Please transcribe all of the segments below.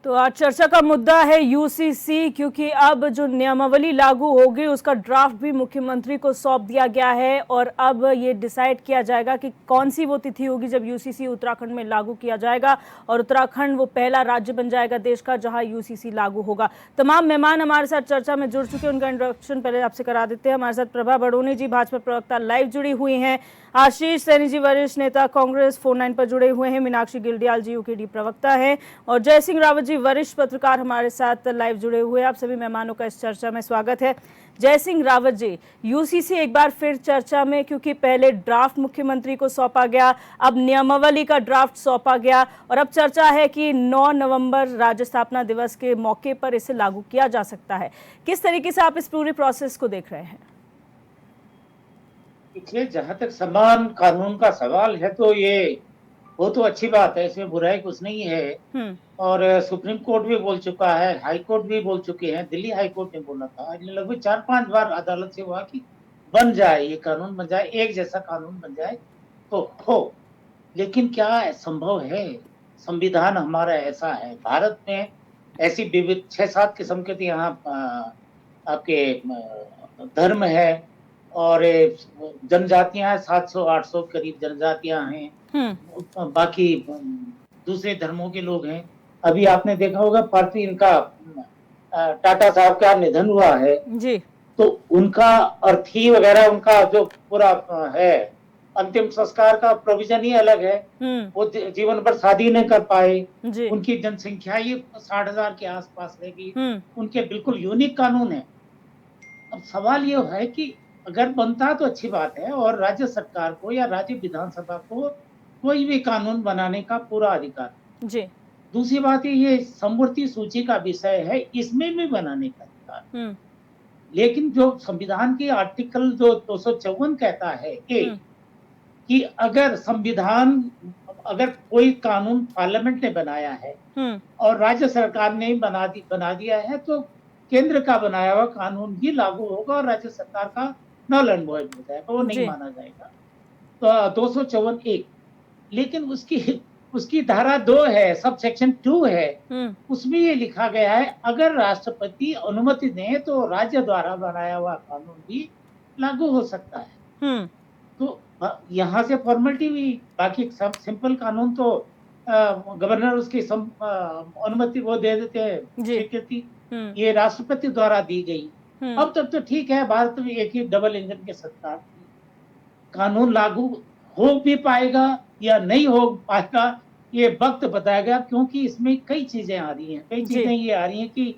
तो आज चर्चा का मुद्दा है यूसीसी, क्योंकि अब जो नियमावली लागू होगी उसका ड्राफ्ट भी मुख्यमंत्री को सौंप दिया गया है और अब ये डिसाइड किया जाएगा कि कौन सी वो तिथि होगी जब यूसीसी उत्तराखंड में लागू किया जाएगा और उत्तराखंड वो पहला राज्य बन जाएगा देश का जहां यूसीसी लागू होगा। तमाम मेहमान हमारे साथ चर्चा में जुड़ चुके हैं, उनका इंट्रोडक्शन पहले आपसे करा देते हैं। हमारे साथ प्रभा बड़ोनी जी, भाजपा प्रवक्ता, लाइव जुड़ी हुई हैं। आशीष सैनी जी, वरिष्ठ नेता कांग्रेस, फोन लाइन पर जुड़े हुए हैं। मीनाक्षी गिल्डियाल जी, यूकेडी प्रवक्ता हैं। और जय सिंह रावत जी, वरिष्ठ पत्रकार, हमारे साथ लाइव जुड़े हुए हैं। आप सभी मेहमानों का इस चर्चा में स्वागत है। जय सिंह रावत जी, यूसीसी एक बार फिर चर्चा में, क्योंकि पहले ड्राफ्ट मुख्यमंत्री को सौंपा गया, अब नियमावली का ड्राफ्ट सौंपा गया और अब चर्चा है कि 9 नवंबर राज्य स्थापना दिवस के मौके पर इसे लागू किया जा सकता है। किस तरीके से आप इस पूरे प्रोसेस को देख रहे हैं? देखिए, जहां तक समान कानून का सवाल है तो वो तो अच्छी बात है, इसमें बुराई कुछ नहीं है। और सुप्रीम कोर्ट भी बोल चुका है, हाई कोर्ट भी बोल चुके हैं, दिल्ली हाई कोर्ट ने बोला था, लगभग 4-5 बार अदालत से हुआ कि बन जाए, ये कानून बन जाए, एक जैसा कानून बन जाए तो हो। लेकिन क्या संभव है? संविधान हमारा ऐसा है, भारत में ऐसी विविध 6-7 किस्म के यहाँ आपके धर्म है और जनजातियां 700-800 करीब जनजातियां हैं। बाकी दूसरे धर्मों के लोग हैं। अभी आपने देखा होगा पार्टी इनका टाटा साहब का निधन हुआ है जी। तो उनका अर्थी वगैरह, उनका जो पूरा है अंतिम संस्कार का प्रोविजन ही अलग है। वो जीवन भर शादी नहीं कर पाए, उनकी जनसंख्या ही 60,000 के आसपास रहेगी। उनके बिल्कुल यूनिक कानून है। अब सवाल ये है कि अगर बनता तो अच्छी बात है और राज्य सरकार को या राज्य विधानसभा को कोई भी कानून बनाने का पूरा अधिकार जी। दूसरी बात ये समवर्ती सूची का विषय है, इसमें भी बनाने का अधिकार। लेकिन जो संविधान की आर्टिकल जो 254 कहता है कि अगर कोई कानून पार्लियामेंट ने बनाया है और राज्य सरकार ने बना दिया है तो केंद्र का बनाया हुआ कानून ही लागू होगा और राज्य सरकार का नल एंड वॉइड हो जाएगा, वो नहीं माना जाएगा। तो 254(1), लेकिन उसकी धारा 2 है, सब सेक्शन 2 है, उसमें ये लिखा गया है अगर राष्ट्रपति अनुमति दे तो राज्य द्वारा बनाया हुआ कानून भी लागू हो सकता है। तो यहाँ से फॉर्मेलिटी हुई, बाकी सब सिंपल कानून तो गवर्नर उसकी अनुमति वो दे देते हैं, स्वीकृति ये राष्ट्रपति द्वारा दी गई। अब तक तो ठीक है, भारत में एक ही डबल इंजन की सरकार थी। कानून लागू हो भी पाएगा या नहीं हो पाएगा ये वक्त बताएगा, क्योंकि इसमें कई चीजें आ रही हैं। कई चीजें ये आ रही हैं कि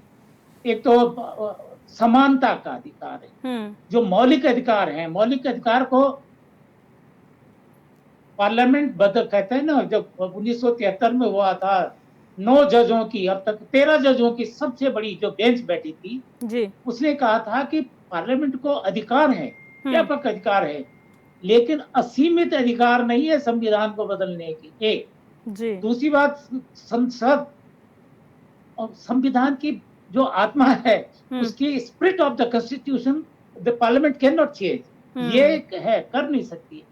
एक तो समानता का अधिकार है, जो मौलिक अधिकार है, मौलिक अधिकार को पार्लियामेंट कहते हैं ना, जब 1973 में हुआ था 9 जजों की, अब तक 13 जजों की सबसे बड़ी जो बेंच बैठी थी जी, उसने कहा था कि पार्लियामेंट को अधिकार है, व्यापक अधिकार है, लेकिन असीमित अधिकार नहीं है संविधान को बदलने की। एक जी। दूसरी बात, संसद और संविधान की जो आत्मा है, उसकी spirit of the constitution the parliament can not change, ये है, कर नहीं सकती।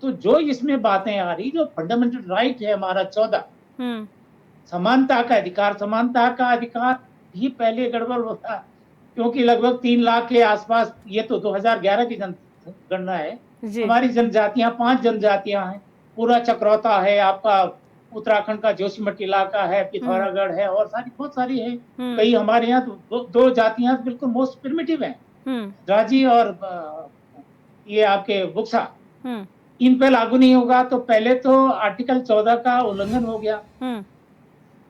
तो जो इसमें बातें आ रही, जो फंडामेंटल राइट है हमारा 14, समानता का अधिकार ही पहले गड़बड़ होता, क्योंकि लगभग 3 लाख के आसपास, ये तो 2011 की जनगणना है, हमारी जनजातियां 5 जनजातियां हैं। पूरा चक्रौता है, आपका उत्तराखंड का जोशीमठ इलाका है, पिथौरागढ़ है और बहुत सारी है। कई हमारे यहाँ तो 2 जातियां बिल्कुल मोस्ट प्रिमिटिव हैं, राजी और ये आपके बुक्सा। इन पे लागू नहीं होगा तो पहले तो आर्टिकल 14 का उल्लंघन हो गया।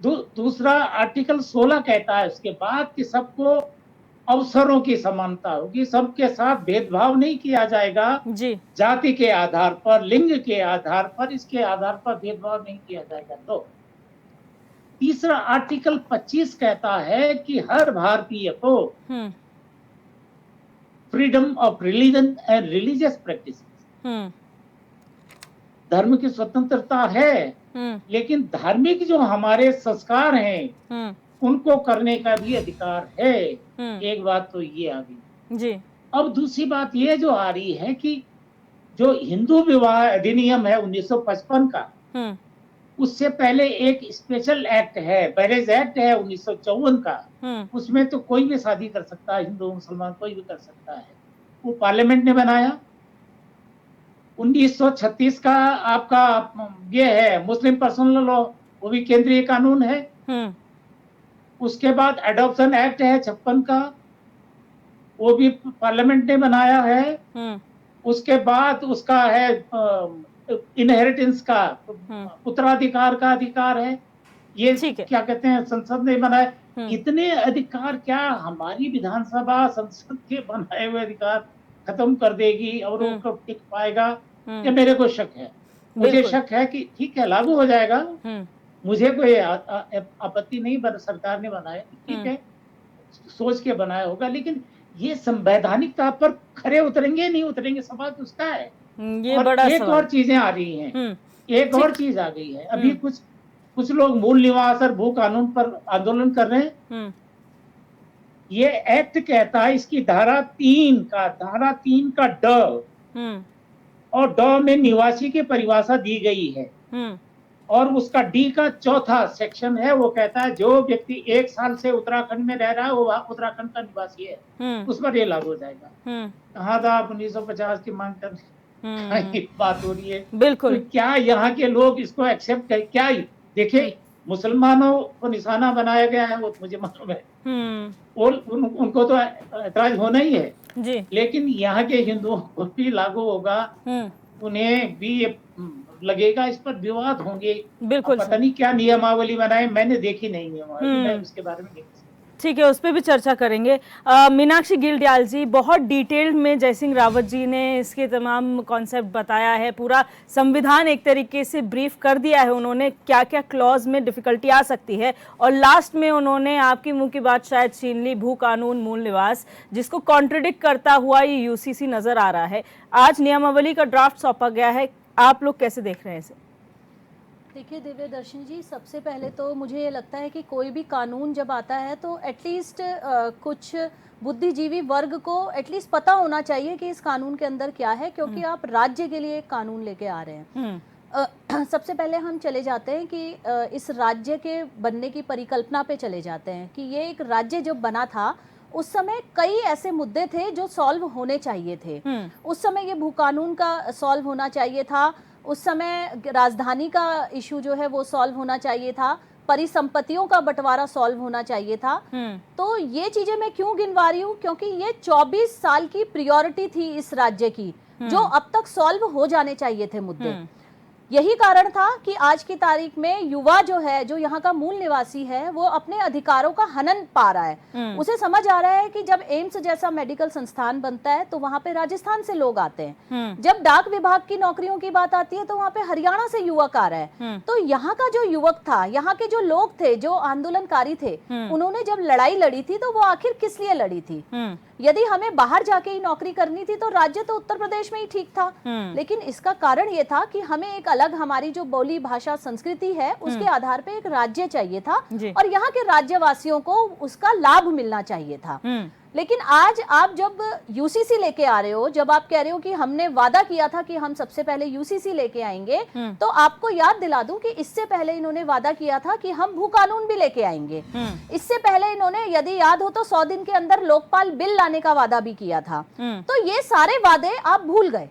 दूसरा आर्टिकल 16 कहता है उसके बाद कि सबको अवसरों की समानता होगी, सबके साथ भेदभाव नहीं किया जाएगा जी। जाति के आधार पर, लिंग के आधार पर, इसके आधार पर भेदभाव नहीं किया जाएगा। तो तीसरा आर्टिकल 25 कहता है कि हर भारतीय को freedom of religion and religious practice, धर्म की स्वतंत्रता है, लेकिन धार्मिक जो हमारे संस्कार हैं उनको करने का भी अधिकार है। एक बात तो ये आ गई जी। अब दूसरी बात ये जो आ रही है कि जो हिंदू विवाह अधिनियम है 1955 का, उससे पहले एक स्पेशल एक्ट है, मैरिज एक्ट है 1954 का। उसमें तो कोई भी शादी कर सकता है, हिंदू मुसलमान कोई भी कर सकता है। वो पार्लियामेंट ने बनाया। 1936 का आपका ये है मुस्लिम पर्सनल लॉ, वो भी केंद्रीय कानून है। उसके बाद एडॉप्शन एक्ट है 56 का, वो भी पार्लियामेंट ने बनाया है। उसके बाद उसका है इनहेरिटेंस का, उत्तराधिकार का अधिकार है, ये क्या कहते हैं संसद ने बनाया। इतने अधिकार क्या हमारी विधानसभा संसद के बनाए हुए अधिकार खत्म कर देगी और वो कब टिक पाएगा, ये मेरे को शक है। मुझे शक है कि ठीक है लागू हो जाएगा, मुझे कोई आपत्ति नहीं, सरकार ने बनाया ठीक है, सोच के बनाया होगा, लेकिन ये संवैधानिक तौर पर खरे उतरेंगे नहीं उतरेंगे, सवाल तो उसका है। ये और बड़ा एक और चीजें आ रही हैं, एक और चीज आ गई है। अभी कुछ लोग मूल निवास और भू कानून पर आंदोलन कर रहे हैं। ये एक्ट कहता है, इसकी धारा 3 का ड और ड में निवासी की परिभाषा दी गई है, और उसका डी का चौथा सेक्शन है, वो कहता है जो व्यक्ति 1 साल से उत्तराखंड में रह रहा है वो उत्तराखंड का निवासी है, उस पर ये लागू हो जाएगा। कहा था आप 1950 की मांग कर बात हो रही है, बिल्कुल। तो क्या यहाँ के लोग इसको एक्सेप्ट करें? क्या देखिए, मुसलमानों को निशाना बनाया गया है, वो तो मुझे मालूम है, उनको तो ऐतराज होना ही है जी, लेकिन यहाँ के हिंदुओं को भी लागू होगा, उन्हें भी ये लगेगा, इस पर विवाद होंगे। बिल्कुल। पता नहीं क्या नियमावली बनाए, मैंने देखी नहीं नियमावली, मैं उसके बारे में नहीं। ठीक है, उस पर भी चर्चा करेंगे। मीनाक्षी गिल-दयाल जी, बहुत डिटेल में जयसिंह रावत जी ने इसके तमाम कॉन्सेप्ट बताया है, पूरा संविधान एक तरीके से ब्रीफ कर दिया है उन्होंने, क्या क्या क्लॉज में डिफिकल्टी आ सकती है, और लास्ट में उन्होंने आपकी मुंह की बात शायद छीन ली, भू कानून मूल निवास, जिसको कॉन्ट्रडिक्ट करता हुआ ये यूसीसी नजर आ रहा है। आज नियमावली का ड्राफ्ट सौंपा गया है, आप लोग कैसे देख रहे हैं इसे? देखिए दिव्य दर्शन जी, सबसे पहले तो मुझे ये लगता है कि कोई भी कानून जब आता है तो एटलीस्ट कुछ बुद्धिजीवी वर्ग को एटलीस्ट पता होना चाहिए कि इस कानून के अंदर क्या है, क्योंकि आप राज्य के लिए एक कानून लेके आ रहे हैं। सबसे पहले हम चले जाते हैं कि इस राज्य के बनने की परिकल्पना पे चले जाते हैं कि ये एक राज्य जब बना था उस समय कई ऐसे मुद्दे थे जो सॉल्व होने चाहिए थे। उस समय ये भू कानून का सॉल्व होना चाहिए था, उस समय राजधानी का इशू जो है वो सॉल्व होना चाहिए था, परिसंपत्तियों का बंटवारा सॉल्व होना चाहिए था। तो ये चीजें मैं क्यों गिनवा रही हूँ, क्योंकि ये 24 साल की प्रायोरिटी थी इस राज्य की, जो अब तक सॉल्व हो जाने चाहिए थे मुद्दे। यही कारण था कि आज की तारीख में युवा जो है, जो यहाँ का मूल निवासी है, वो अपने अधिकारों का हनन पा रहा है। उसे समझ आ रहा है कि जब एम्स जैसा मेडिकल संस्थान बनता है तो वहाँ पे राजस्थान से लोग आते हैं, जब डाक विभाग की नौकरियों की बात आती है तो वहाँ पे हरियाणा से युवक आ रहे हैं। तो यहाँ का जो युवक था, यहाँ के जो लोग थे, जो आंदोलनकारी थे, उन्होंने जब लड़ाई लड़ी थी तो वो आखिर किस लिए लड़ी थी? यदि हमें बाहर जाके ही नौकरी करनी थी तो राज्य तो उत्तर प्रदेश में ही ठीक था, लेकिन इसका कारण ये था कि हमें एक अलग हमारी जो बोली भाषा संस्कृति है उसके आधार पे एक राज्य चाहिए था, और यहाँ के राज्यवासियों को उसका लाभ मिलना चाहिए था। लेकिन आज आप जब यूसीसी लेके आ रहे हो, जब आप कह रहे हो कि हमने वादा किया था कि हम सबसे पहले यूसीसी लेके आएंगे, तो आपको याद दिला दूं कि इससे पहले इन्होंने वादा किया था कि हम भू कानून भी लेके आएंगे। इससे पहले इन्होंने, यदि याद हो तो 100 दिन के अंदर लोकपाल बिल लाने का वादा भी किया था। तो ये सारे वादे आप भूल गए,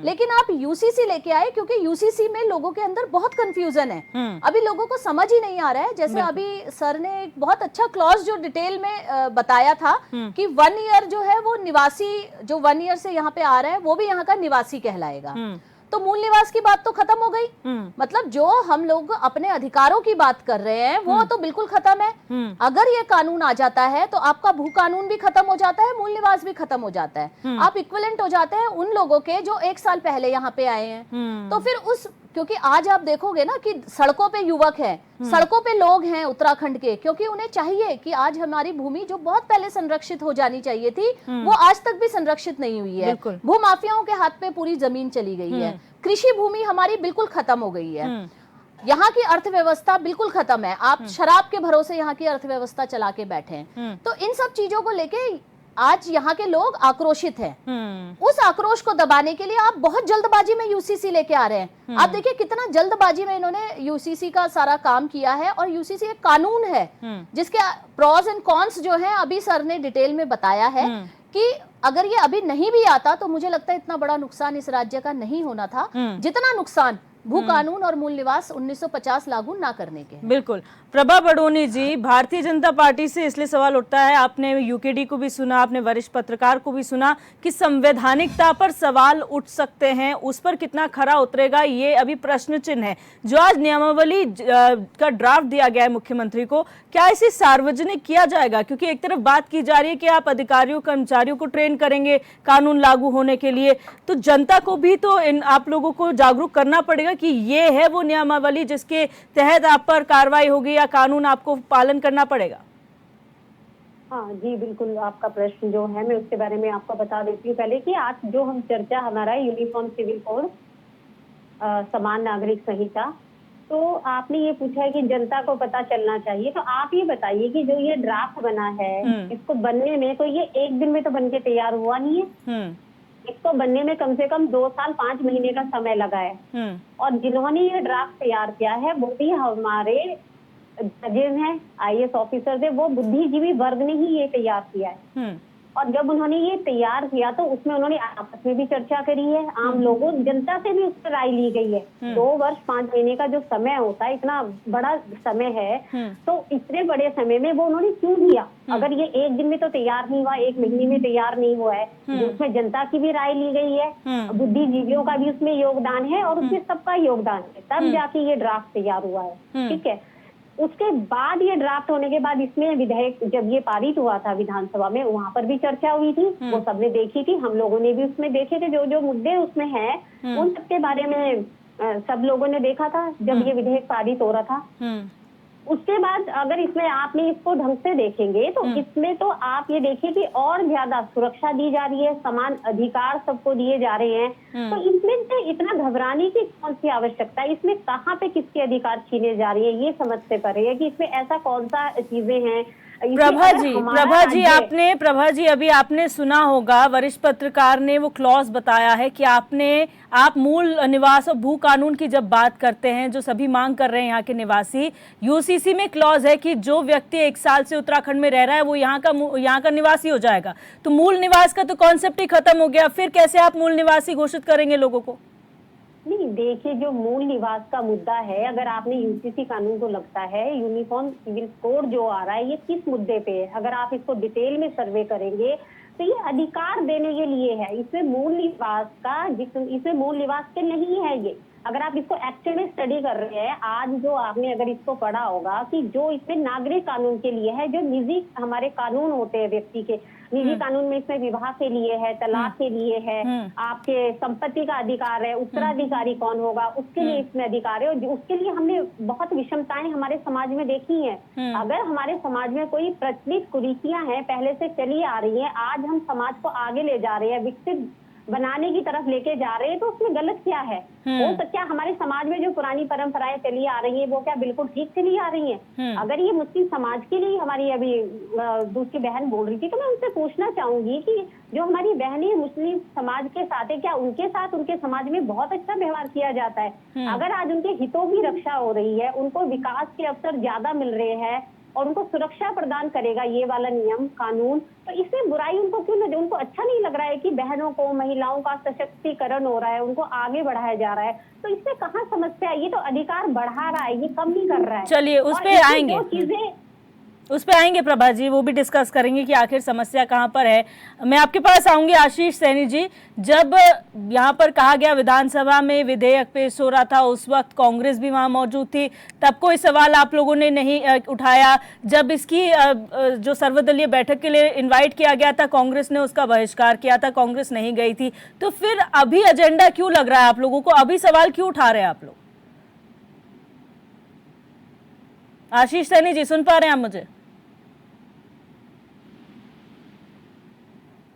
लेकिन आप यूसीसी लेके आए क्योंकि यूसीसी में लोगों के अंदर बहुत कंफ्यूजन है। अभी लोगों को समझ ही नहीं आ रहा है। जैसे अभी सर ने एक बहुत अच्छा क्लॉज जो डिटेल में बताया था कि 1 ईयर जो है वो निवासी, जो 1 ईयर से यहाँ पे आ रहा है वो भी यहाँ का निवासी कहलाएगा। तो मूल निवास की बात तो खत्म हो गई। मतलब जो हम लोग अपने अधिकारों की बात कर रहे हैं वो तो बिल्कुल खत्म है। अगर ये कानून आ जाता है तो आपका भू कानून भी खत्म हो जाता है, मूल निवास भी खत्म हो जाता है। आप इक्विवेलेंट हो जाते हैं उन लोगों के जो 1 साल पहले यहाँ पे आए हैं। तो फिर उस, क्योंकि आज आप देखोगे ना कि सड़कों पे युवक है, सड़कों पे लोग हैं उत्तराखंड के, क्योंकि उन्हें चाहिए कि आज हमारी भूमि जो बहुत पहले संरक्षित हो जानी चाहिए थी वो आज तक भी संरक्षित नहीं हुई है। भू माफियाओं के हाथ पे पूरी जमीन चली गई है, कृषि भूमि हमारी बिल्कुल खत्म हो गई है, यहाँ की अर्थव्यवस्था बिल्कुल खत्म है, आप शराब के भरोसे यहाँ की अर्थव्यवस्था चला के बैठे हैं। तो इन सब चीजों को लेके आज यहाँ के लोग आक्रोशित हैं। उस आक्रोश को दबाने के लिए आप बहुत जल्दबाजी में यूसीसी लेके आ रहे हैं। आप देखिए कितना जल्दबाजी में इन्होंने यूसीसी का सारा काम किया है, और यूसीसी एक कानून है जिसके प्रोज एंड कॉन्स जो है अभी सर ने डिटेल में बताया है कि अगर ये अभी नहीं भी आता तो मुझे लगता है इतना बड़ा नुकसान इस राज्य का नहीं होना था जितना नुकसान भू कानून और मूल निवास 1950 लागू ना करने के। बिल्कुल। प्रभा बडोनी जी, भारतीय जनता पार्टी से इसलिए सवाल उठता है, आपने यूकेडी को भी सुना, आपने वरिष्ठ पत्रकार को भी सुना कि संवैधानिकता पर सवाल उठ सकते हैं, उस पर कितना खरा उतरेगा ये अभी प्रश्न चिन्ह है। जो आज नियमावली का ड्राफ्ट दिया गया है मुख्यमंत्री को, क्या इसे सार्वजनिक किया जाएगा? क्योंकि एक तरफ बात की जा रही है कि आप अधिकारियों कर्मचारियों को ट्रेन करेंगे कानून लागू होने के लिए, तो जनता को भी तो आप लोगों को जागरूक करना पड़ेगा कि ये है वो नियमावली जिसके तहत आप पर कार्रवाई होगी या कानून आपको पालन करना पड़ेगा। हाँ जी, बिल्कुल। आपका प्रश्न जो है मैं उसके बारे में आपको बता देती हूँ पहले कि आज जो हम चर्चा हमारा यूनिफॉर्म सिविल कोड समान नागरिक संहिता, तो आपने ये पूछा है कि जनता को पता चलना चाहिए, तो आप ये बताइए कि जो ये ड्राफ्ट बना है इसको बनने में तो ये एक दिन में तो बन के तैयार हुआ नहीं है। इसको बनने में कम से कम 2 साल 5 महीने का समय लगा है। और जिन्होंने ये ड्राफ्ट तैयार किया है वो भी हमारे जजेस हैं, IAS ऑफिसर्स है, वो बुद्धिजीवी वर्ग ने ही ये तैयार किया है। और जब उन्होंने ये तैयार किया तो उसमें उन्होंने आपस में भी चर्चा करी है, आम लोगों जनता से भी उस पर राय ली गई है। 2 वर्ष 5 महीने का जो समय होता है, इतना बड़ा समय है, तो इतने बड़े समय में वो उन्होंने क्यों दिया? अगर ये एक दिन में तो तैयार नहीं हुआ, 1 महीने में तैयार नहीं हुआ है, उसमें जनता की भी राय ली गई है, बुद्धिजीवियों का भी उसमें योगदान है और उसमें सबका योगदान है, तब जाके ये ड्राफ्ट तैयार हुआ है। ठीक है। उसके बाद ये ड्राफ्ट होने के बाद इसमें विधेयक जब ये पारित हुआ था विधानसभा में, वहां पर भी चर्चा हुई थी, वो सबने देखी थी, हम लोगों ने भी उसमें देखे थे, जो जो मुद्दे उसमें हैं उन सबके बारे में सब लोगों ने देखा था जब ये विधेयक पारित हो रहा था। उसके बाद अगर इसमें आपने इसको ढंग से देखेंगे तो इसमें तो आप ये देखिए कि और ज्यादा सुरक्षा दी जा रही है, समान अधिकार सबको दिए जा रहे हैं, तो इसमें से इतना घबराने की कौन सी आवश्यकता है? इसमें कहाँ पे किसके अधिकार छीने जा रही है ये समझते पड़े है कि इसमें ऐसा कौन सा चीजें हैं। प्रभा जी अभी आपने सुना होगा वरिष्ठ पत्रकार ने वो क्लॉज बताया है कि आप मूल निवास और भू कानून की जब बात करते हैं, जो सभी मांग कर रहे हैं यहाँ के निवासी, यूसीसी में क्लॉज है कि जो व्यक्ति 1 साल से उत्तराखंड में रह रहा है वो यहाँ का निवासी हो जाएगा। तो मूल निवास का तो कॉन्सेप्ट ही खत्म हो गया, फिर कैसे आप मूल निवासी घोषित करेंगे लोगों को? नहीं, देखिए जो मूल निवास का मुद्दा है, अगर आपने यूसीसी कानून को लगता है यूनिफॉर्म सिविल कोड जो आ रहा है ये किस मुद्दे पे है, अगर आप इसको डिटेल में सर्वे करेंगे तो ये अधिकार देने के लिए है। इसमें मूल निवास के नहीं है ये। अगर आप इसको एक्चुअली में स्टडी कर रहे हैं, आज जो आपने अगर इसको पढ़ा होगा कि जो इसमें नागरिक कानून के लिए है, जो निजी हमारे कानून होते हैं व्यक्ति के, निजी कानून में इसमें विवाह के लिए है, तलाक के लिए है, आपके संपत्ति का अधिकार है, उत्तराधिकारी कौन होगा उसके लिए इसमें अधिकार है, और उसके लिए हमने बहुत विषमताएं हमारे समाज में देखी हैं। अगर हमारे समाज में कोई प्रचलित कुरीतियां हैं, पहले से चली आ रही हैं, आज हम समाज को आगे ले जा रहे हैं, विकसित बनाने की तरफ लेके जा रहे हैं, तो उसमें गलत क्या है? वो तो क्या हमारे समाज में जो पुरानी परंपराएं चली आ रही है वो क्या बिल्कुल ठीक चली आ रही हैं? अगर ये मुस्लिम समाज के लिए हमारी अभी दूसरी बहन बोल रही थी, तो मैं उनसे पूछना चाहूंगी कि जो हमारी बहनें मुस्लिम समाज के साथ है, क्या उनके साथ उनके समाज में बहुत अच्छा व्यवहार किया जाता है? अगर आज उनके हितों की रक्षा हो रही है, उनको विकास के अवसर ज्यादा मिल रहे हैं और उनको सुरक्षा प्रदान करेगा ये वाला नियम कानून, तो इसमें बुराई उनको क्यों नहीं? उनको अच्छा नहीं लग रहा है कि बहनों को, महिलाओं का सशक्तिकरण हो रहा है, उनको आगे बढ़ाया जा रहा है, तो इसमें कहाँ समस्या है? ये तो अधिकार बढ़ा रहा है, ये कम नहीं कर रहा है। चलिए उस पे आएंगे प्रभा जी, वो भी डिस्कस करेंगे कि आखिर समस्या कहाँ पर है। मैं आपके पास आऊंगी आशीष सैनी जी। जब यहाँ पर कहा गया विधानसभा में विधेयक पेश हो रहा था, उस वक्त कांग्रेस भी वहाँ मौजूद थी, तब कोई सवाल आप लोगों ने नहीं उठाया। जब इसकी जो सर्वदलीय बैठक के लिए इन्वाइट किया गया था, कांग्रेस ने उसका बहिष्कार किया था, कांग्रेस नहीं गई थी। तो फिर अभी एजेंडा क्यों लग रहा है आप लोगों को? अभी सवाल क्यों उठा रहे हैं आप लोग? आशीष सैनी जी सुन पा रहे हैं आप मुझे?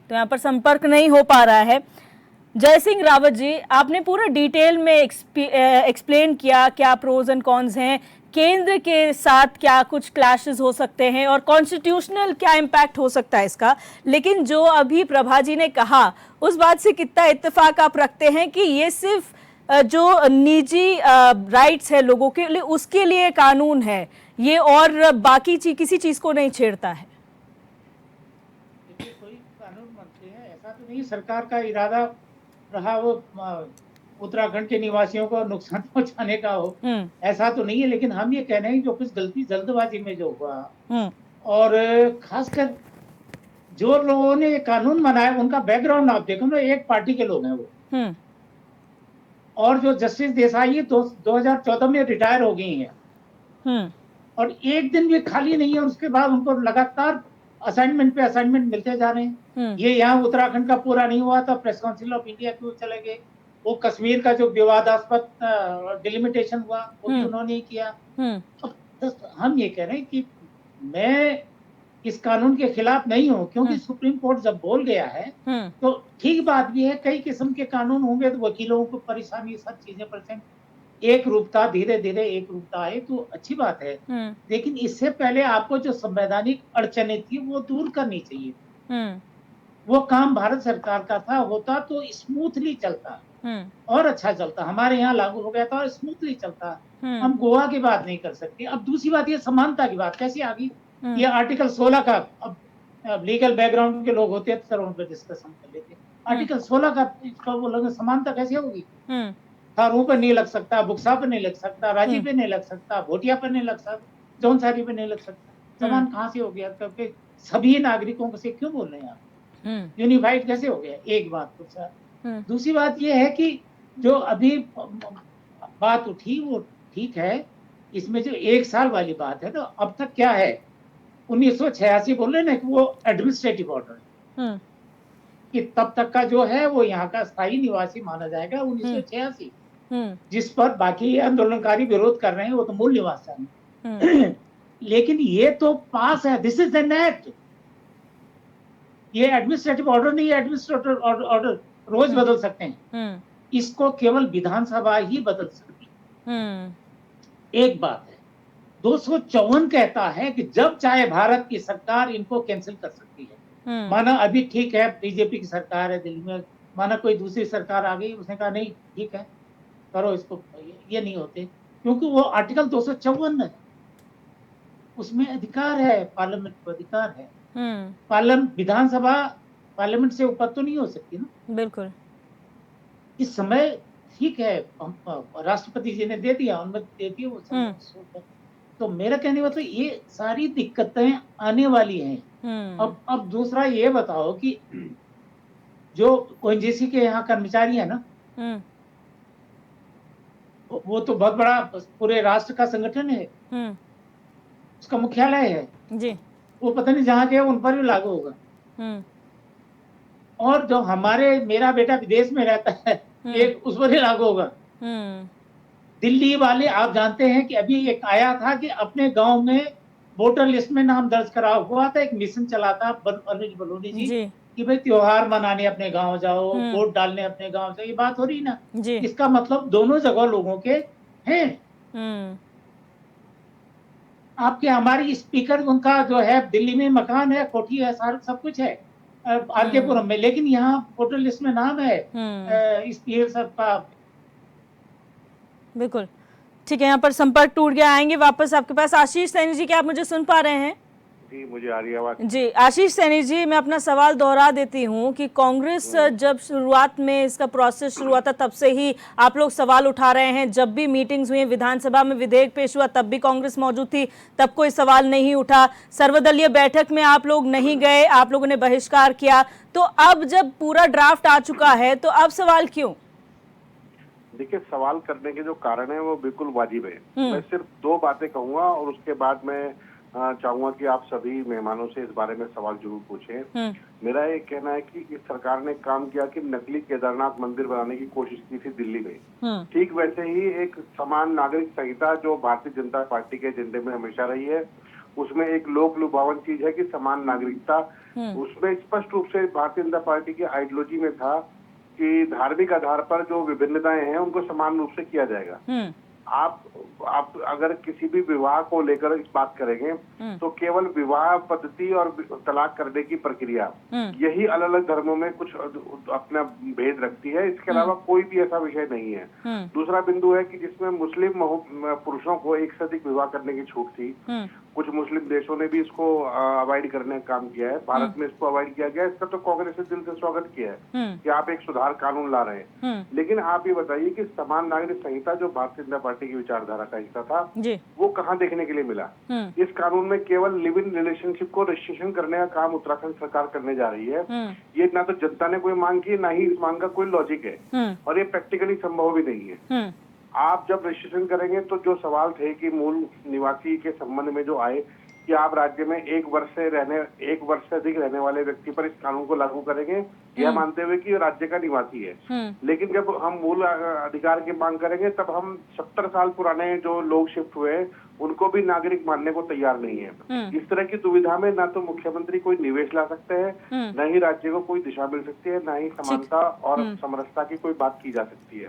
तो यहाँ पर संपर्क नहीं हो पा रहा है। जय सिंह रावत जी, आपने पूरा डिटेल में एक्सप्लेन किया क्या प्रोज एंड कॉन्स हैं, केंद्र के साथ क्या कुछ क्लैशेस हो सकते हैं और कॉन्स्टिट्यूशनल क्या इम्पैक्ट हो सकता है इसका, लेकिन जो अभी प्रभा जी ने कहा उस बात से कितना इत्तेफाक आप रखते हैं कि ये सिर्फ जो निजी राइट्स है लोगों के लिए उसके लिए कानून है ये, और बाकी किसी चीज को नहीं छेड़ता है? देखिए, कोई कानून बनते हैं ऐसा तो नहीं सरकार का इरादा रहा वो उत्तराखंड के निवासियों को नुकसान पहुंचाने का हो, ऐसा तो नहीं है। लेकिन हम ये कह रहे हैं जो कुछ गलती जल्दबाजी में जो हुआ, और खासकर जो लोगों ने ये कानून बनाया उनका बैकग्राउंड आप देखो ना, एक पार्टी के लोग हैं वो। और जो जस्टिस देसाई है 2014 में रिटायर हो गई हैं, और एक दिन भी खाली नहीं है, उसके बाद उनको लगातार असाइनमेंट पे असाइनमेंट मिलते जा रहे हैं। ये यहाँ उत्तराखंड का पूरा नहीं हुआ था, प्रेस काउंसिल ऑफ इंडिया क्यों चले गए, वो कश्मीर का जो विवादास्पद डिलिमिटेशन हुआ वो भी उन्होंने ही किया। तो हम ये कह रहे हैं कि मैं इस कानून के खिलाफ नहीं हूँ, क्योंकि सुप्रीम कोर्ट जब बोल गया है तो ठीक बात भी है। कई किस्म के कानून होंगे तो वकीलों को परेशानी, सब चीजें परेशान, एक रूपता धीरे धीरे एक रूपता आए तो अच्छी बात है। लेकिन इससे पहले आपको जो संवैधानिक अड़चनें थी वो दूर करनी चाहिए। वो काम भारत सरकार का था, होता तो स्मूथली चलता और अच्छा चलता। हमारे यहाँ लागू हो गया था और स्मूथली चलता। हम गोवा की बात नहीं कर सकते। अब दूसरी बात, ये समानता की बात कैसी आ गई? ये आर्टिकल 16 का, अब लीगल बैकग्राउंड के लोग होते हैं तो उन पर डिस्कशन कर लेते। आर्टिकल 16 का वो लोग समानता कैसे होगी? थारू पर नहीं लग सकता, बुक्सा पर नहीं लग सकता, रांची पे नहीं लग सकता, भोटिया पर नहीं लग सकता, जौनसारी पे नहीं लग सकता। समान कहाँ से हो गया? क्योंकि सभी नागरिकों से क्यों बोल रहे हैं आप? यूनिफाइड कैसे हो गया? एक बात तो सर। दूसरी बात ये है कि जो अभी बात उठी वो ठीक है, इसमें जो 1 साल वाली बात है, तो अब तक क्या है, 1986 बोल रहे ना कि वो एडमिनिस्ट्रेटिव ऑर्डर है कि तब तक का जो है वो यहाँ का स्थायी निवासी माना जाएगा। 1986 जिस पर बाकी आंदोलनकारी विरोध कर रहे हैं वो तो मूल निवासी है। लेकिन ये तो पास है, दिस इज एन एक्ट, ये एडमिनिस्ट्रेटिव ऑर्डर नहीं है। एडमिनिस्ट्रेटिव ऑर्डर रोज बदल सकते हैं, इसको केवल विधानसभा ही बदल सकती है। एक बात है, 254 कहता है कि जब चाहे भारत की सरकार इनको कैंसिल कर सकती है। माना अभी ठीक है बीजेपी की सरकार है दिल्ली में, माना कोई दूसरी सरकार आ गई, उसने कहा नहीं ठीक है करो इसको, ये नहीं होते, क्योंकि वो आर्टिकल 254 है, उसमें अधिकार है, पार्लियामेंट को अधिकार है। विधानसभा पार्लियामेंट से ऊपर तो नहीं हो सकती ना। बिल्कुल। इस समय ठीक है, राष्ट्रपति जी ने दे दिया, अनुमति दे दी वो समय। तो मेरा कहने मतलब ये सारी दिक्कतें आने वाली हैं। अब दूसरा ये बताओ कि जो ओएनजीसी के यहाँ कर्मचारी है ना, वो तो बहुत बड़ा पूरे राष्ट्र का संगठन है, उसका मुख्यालय है जी। वो पता नहीं जहाँ के उन पर भी लागू होगा। और जो मेरा बेटा विदेश में रहता है एक, उस पर ही लागू होगा। दिल्ली वाले, आप जानते हैं कि अभी एक आया था कि अपने गांव में वोटर लिस्ट में नाम दर्ज करा हुआ था, एक मिशन चला था अनुज बलूनी जी कि भाई त्योहार मनाने अपने गांव जाओ, वोट डालने अपने गांव जाओ। ये बात हो रही ना, इसका मतलब दोनों जगह लोगों के हैं। आपके हमारी स्पीकर उनका जो है दिल्ली में मकान है, कोठी है, सारा सब कुछ है आरकेपुरम में, लेकिन यहाँ वोटर लिस्ट में नाम है स्पीकर सबका। बिल्कुल ठीक है, यहाँ पर संपर्क टूट गया। आएंगे वापस आपके पास। आशीष सैनी जी, क्या आप मुझे सुन पा रहे हैं? जी, मुझे आ रही है आवाज। जी आशीष सैनी जी, मैं अपना सवाल दोहरा देती हूँ कि कांग्रेस जब शुरुआत में इसका प्रोसेस शुरू हुआ था तब से ही आप लोग सवाल उठा रहे हैं। जब भी मीटिंग्स हुई, विधानसभा में विधेयक पेश हुआ, तब भी कांग्रेस मौजूद थी, तब कोई सवाल नहीं उठा। सर्वदलीय बैठक में आप लोग नहीं गए, आप लोगों ने बहिष्कार किया। तो अब जब पूरा ड्राफ्ट आ चुका है तो अब सवाल क्यों? देखिए, सवाल करने के जो कारण है वो बिल्कुल वाजिब है। मैं सिर्फ 2 बातें कहूंगा और उसके बाद मैं चाहूंगा कि आप सभी मेहमानों से इस बारे में सवाल जरूर पूछें। मेरा ये कहना है कि इस सरकार ने काम किया कि नकली केदारनाथ मंदिर बनाने की कोशिश की थी दिल्ली में। ठीक वैसे ही एक समान नागरिक संहिता जो भारतीय जनता पार्टी के एजेंडे में हमेशा रही है, उसमें एक लोक लुभावन चीज है कि समान नागरिकता। उसमें स्पष्ट रूप से भारतीय जनता पार्टी की आइडियोलॉजी में था कि धार्मिक आधार पर जो विभिन्नताएं हैं उनको समान रूप से किया जाएगा। आप अगर किसी भी विवाह को लेकर इस बात करेंगे तो केवल विवाह पद्धति और तलाक करने की प्रक्रिया यही अलग अलग धर्मों में कुछ अपना भेद रखती है, इसके अलावा कोई भी ऐसा विषय नहीं है। दूसरा बिंदु है कि जिसमें मुस्लिम पुरुषों को एक से अधिक विवाह करने की छूट थी, कुछ मुस्लिम देशों ने भी इसको अवॉइड करने का काम किया है, भारत में इसको अवॉइड किया गया। इसका तो कांग्रेस ने दिल से स्वागत किया है कि आप एक सुधार कानून ला रहे हैं। लेकिन आप ये बताइए कि समान नागरिक संहिता जो भारतीय जनता पार्टी की विचारधारा का हिस्सा था वो कहाँ देखने के लिए मिला? इस कानून में केवल लिव इन रिलेशनशिप को रजिस्ट्रेशन करने का काम उत्तराखंड सरकार करने जा रही है। ये ना तो जनता ने कोई मांग की, ना ही इस मांग का कोई लॉजिक है, और ये प्रैक्टिकली संभव भी नहीं है। आप जब रजिस्ट्रेशन करेंगे तो जो सवाल थे कि मूल निवासी के संबंध में जो आए कि आप राज्य में 1 वर्ष से अधिक रहने वाले व्यक्ति पर इस कानून को लागू करेंगे, यह मानते हुए कि राज्य का निवासी है। लेकिन जब हम मूल अधिकार की मांग करेंगे तब हम 70 साल पुराने जो लोग शिफ्ट हुए हैं उनको भी नागरिक मानने को तैयार नहीं है। इस तरह की दुविधा में ना तो मुख्यमंत्री कोई निवेश ला सकते हैं, न ही राज्य को कोई दिशा मिल सकती है, न ही समानता और समरसता की कोई बात की जा सकती है।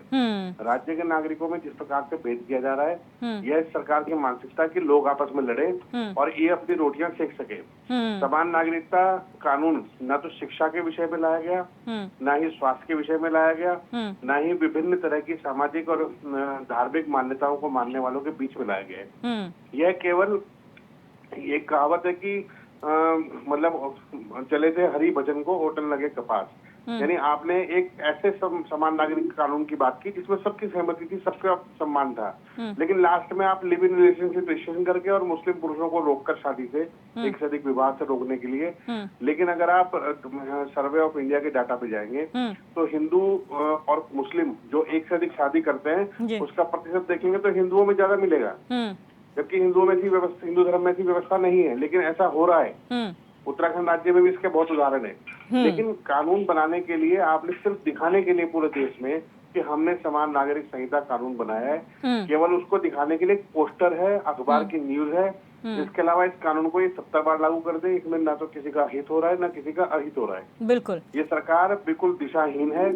राज्य के नागरिकों में जिस प्रकार से भेद किया जा रहा है, यह सरकार की मानसिकता कि लोग आपस में लड़े और ये अपनी रोटियां सेक सके। समान नागरिकता कानून न तो शिक्षा के विषय में लाया गया, न ही स्वास्थ्य के विषय में लाया गया, न ही विभिन्न तरह की सामाजिक और धार्मिक मान्यताओं को मानने वालों के बीच में लाया गया है। यह केवल एक कहावत है कि मतलब चले थे हरि भजन को होटल लगे कपास, यानी आपने एक ऐसे समान नागरिक कानून की बात की जिसमें सबकी सहमति थी, सबका सम्मान था, लेकिन लास्ट में आप लिव इन रिलेशनशिप रजिस्ट्रेशन करके और मुस्लिम पुरुषों को रोककर शादी से एक से अधिक विवाह से रोकने के लिए। लेकिन अगर आप सर्वे ऑफ इंडिया के डाटा पे जाएंगे तो हिंदू और मुस्लिम जो एक से अधिक शादी करते हैं उसका प्रतिशत देखेंगे तो हिंदुओं में ज्यादा मिलेगा, जबकि हिंदू धर्म में ऐसी व्यवस्था नहीं है। लेकिन ऐसा हो रहा है, उत्तराखंड राज्य में भी इसके बहुत उदाहरण है। लेकिन कानून बनाने के लिए आपने सिर्फ दिखाने के लिए पूरे देश में कि हमने समान नागरिक संहिता कानून बनाया है, केवल उसको दिखाने के लिए एक पोस्टर है, अखबार की न्यूज है। इसके अलावा इस कानून को ये 70 बार लागू कर दे, इसमें ना तो किसी का हित हो रहा है ना किसी का अहित हो रहा है। बिल्कुल, ये सरकार बिल्कुल दिशाहीन है।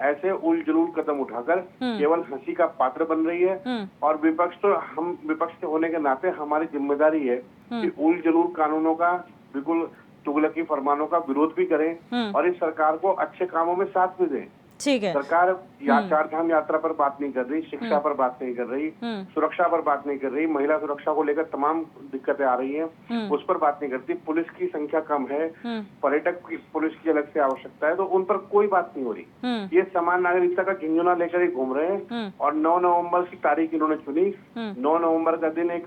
ऐसे उलझुल कदम उठाकर केवल हंसी का पात्र बन रही है। और विपक्ष के होने के नाते हमारी जिम्मेदारी है कि उलझुल कानूनों का, बिल्कुल तुगलकी फरमानों का विरोध भी करें और इस सरकार को अच्छे कामों में साथ भी दें। ठीक है। सरकार चार धाम यात्रा पर बात नहीं कर रही, शिक्षा पर बात नहीं कर रही, सुरक्षा पर बात नहीं कर रही, महिला सुरक्षा को लेकर तमाम दिक्कतें आ रही हैं, उस पर बात नहीं करती। पुलिस की संख्या कम है, पर्यटक की पुलिस की अलग से आवश्यकता है, तो उन पर कोई बात नहीं हो रही। ये समान नागरिकता का झुंझुना लेकर ही घूम रहे हैं। और 9 नवंबर की तारीख इन्होंने चुनी। 9 नवंबर का दिन एक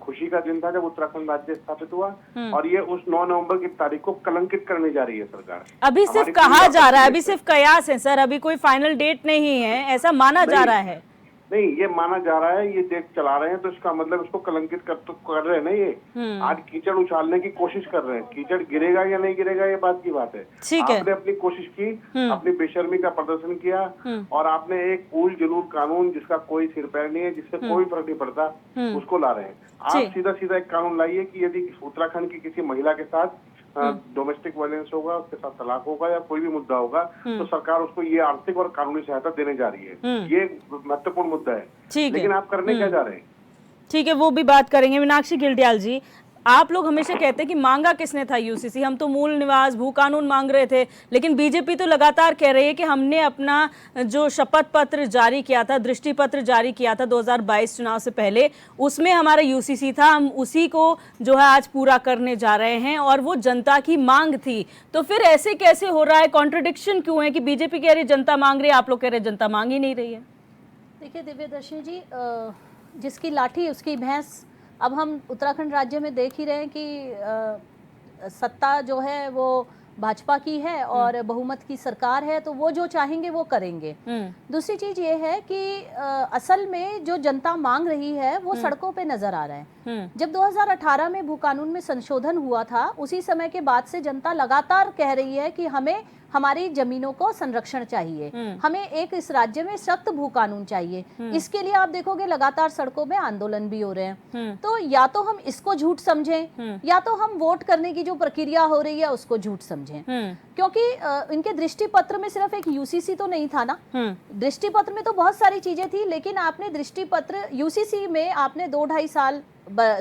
खुशी का दिन था जब उत्तराखंड राज्य स्थापित हुआ, और ये उस 9 नवंबर की तारीख को कलंकित करने जा रही है सरकार। अभी सिर्फ कहा जा रहा है, अभी सिर्फ कयास है सर, अभी कोई फाइनल डेट नहीं है, ऐसा माना जा रहा है। नहीं, ये माना जा रहा है, ये देश चला रहे हैं, तो इसका मतलब इसको कलंकित कर रहे हैं ना। ये आज कीचड़ उछालने की कोशिश कर रहे हैं, कीचड़ गिरेगा या नहीं गिरेगा ये बात की बात है। आपने अपनी कोशिश की, अपनी बेशर्मी का प्रदर्शन किया, और आपने एक उल जुलूल कानून जिसका कोई सिर पैर नहीं है, जिससे कोई फर्क नहीं पड़ता, उसको ला रहे हैं। आप सीधा सीधा एक कानून लाइए कि यदि उत्तराखंड की किसी महिला के साथ डोमेस्टिक वायलेंस होगा, उसके साथ तलाक होगा या कोई भी मुद्दा होगा, तो सरकार उसको ये आर्थिक और कानूनी सहायता देने जा रही है। ये महत्वपूर्ण मुद्दा है, लेकिन आप करने क्या जा रहे हैं? ठीक है, वो भी बात करेंगे। मीनाक्षी गिल्डियाल जी, आप लोग हमेशा कहते हैं कि मांगा किसने था यूसीसी, हम तो मूल निवास भू कानून मांग रहे थे, लेकिन बीजेपी तो लगातार कह रही है कि हमने अपना जो शपथ पत्र जारी किया था, दृष्टि पत्र जारी किया था 2022 चुनाव से पहले, उसमें हमारा यूसीसी था, हम उसी को जो है आज पूरा करने जा रहे हैं, और वो जनता की मांग थी। तो फिर ऐसे कैसे हो रहा है, कॉन्ट्रडिक्शन क्यों है कि बीजेपी कह रही जनता मांग रही है, आप लोग कह रहे जनता मांग ही नहीं रही है? देखिए दिव्यदर्शनी जी, जिसकी लाठी उसकी भैंस। अब हम उत्तराखंड राज्य में देख ही रहे हैं कि सत्ता जो है वो भाजपा की है और बहुमत की सरकार है, तो वो जो चाहेंगे वो करेंगे। दूसरी चीज ये है कि असल में जो जनता मांग रही है वो सड़कों पे नजर आ रहा है। जब 2018 में भू कानून में संशोधन हुआ था, उसी समय के बाद से जनता लगातार कह रही है कि हमें हमारी जमीनों को संरक्षण चाहिए, हमें एक इस राज्य में सख्त भू कानून चाहिए। इसके लिए आप देखोगे लगातार सड़कों में आंदोलन भी हो रहे हैं। तो या तो हम इसको झूठ समझें, या तो हम वोट करने की जो प्रक्रिया हो रही है उसको झूठ समझें। समझें, क्योंकि इनके दृष्टि पत्र में सिर्फ एक यूसीसी तो नहीं था ना, दृष्टि पत्र में तो बहुत सारी चीजें थी, लेकिन आपने दृष्टि पत्र यूसीसी में आपने 2-2.5 साल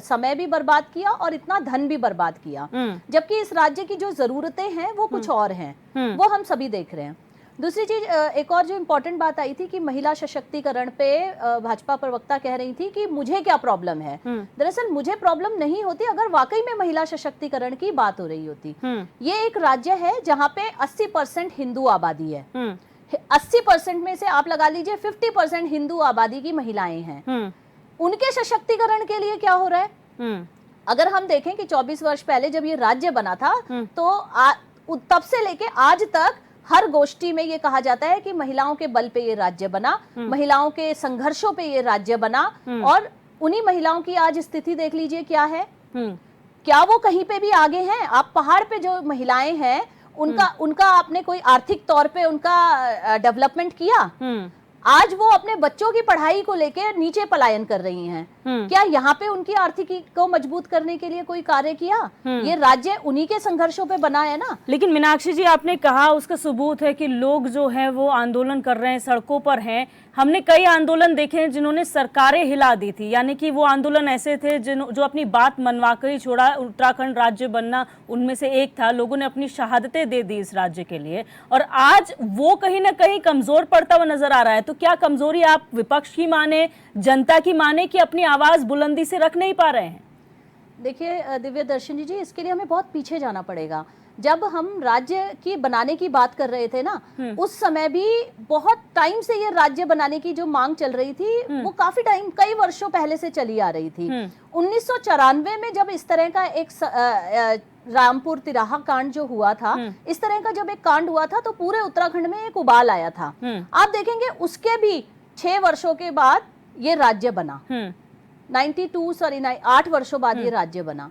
समय भी बर्बाद किया और इतना धन भी बर्बाद किया, जबकि इस राज्य की जो जरूरतें हैं वो कुछ और हैं, वो हम सभी देख रहे हैं। दूसरी चीज, एक और जो इम्पोर्टेंट बात आई थी कि महिला सशक्तिकरण पे भाजपा प्रवक्ता कह रही थी कि मुझे क्या प्रॉब्लम है। दरअसल मुझे प्रॉब्लम नहीं होती अगर वाकई में महिला सशक्तिकरण की बात हो रही होती। ये एक राज्य है जहाँ पे 80% हिंदू आबादी है, 80% में से आप लगा लीजिए 50% हिंदू आबादी की महिलाएं हैं। उनके सशक्तिकरण के लिए क्या हो रहा है? अगर हम देखें कि 24 वर्ष पहले जब ये राज्य बना था तो तब से लेके आज तक हर गोष्ठी में ये कहा जाता है कि महिलाओं के बल पे ये राज्य बना, महिलाओं के संघर्षों पे ये राज्य बना, और उन्हीं महिलाओं की आज स्थिति देख लीजिए क्या है। क्या वो कहीं पे भी आगे हैं? आप पहाड़ पे जो महिलाएं हैं उनका आपने कोई आर्थिक तौर पे उनका डेवलपमेंट किया? आज वो अपने बच्चों की पढ़ाई को लेकर नीचे पलायन कर रही हैं। क्या यहाँ पे उनकी आर्थिकी को मजबूत करने के लिए कोई कार्य किया? ये राज्य उन्हीं के संघर्षों पे बना है ना। लेकिन मीनाक्षी जी, आपने कहा उसका सबूत है कि लोग जो है वो आंदोलन कर रहे हैं, सड़कों पर हैं। हमने कई आंदोलन देखे हैं जिन्होंने सरकारें हिला दी थी, यानी कि वो आंदोलन ऐसे थे जो अपनी बात मनवा कर ही छोड़ा। उत्तराखंड राज्य बनना उनमें से एक था। लोगों ने अपनी शहादतें दे दी इस राज्य के लिए, और आज वो कहीं ना कहीं कमजोर पड़ता हुआ नजर आ रहा है। तो क्या कमजोरी आप विपक्ष की माने, जनता की माने, कि अपनी आवाज बुलंदी से रख नहीं पा रहे हैं? देखिए दिव्य दर्शनी जी, इसके लिए हमें बहुत पीछे जाना पड़ेगा। जब हम राज्य की बनाने की बात कर रहे थे ना, उस समय भी बहुत टाइम से ये राज्य बनाने की जो मांग चल रही थी वो काफी टाइम, कई वर्षों पहले से चली आ रही थी। 1994 में जब इस तरह का एक रामपुर तिराहा कांड जो हुआ था, इस तरह का जब एक कांड हुआ था तो पूरे उत्तराखंड में एक उबाल आया था। आप देखेंगे उसके भी 6 वर्षों के बाद ये राज्य बना, 8 वर्षों बाद ये राज्य बना।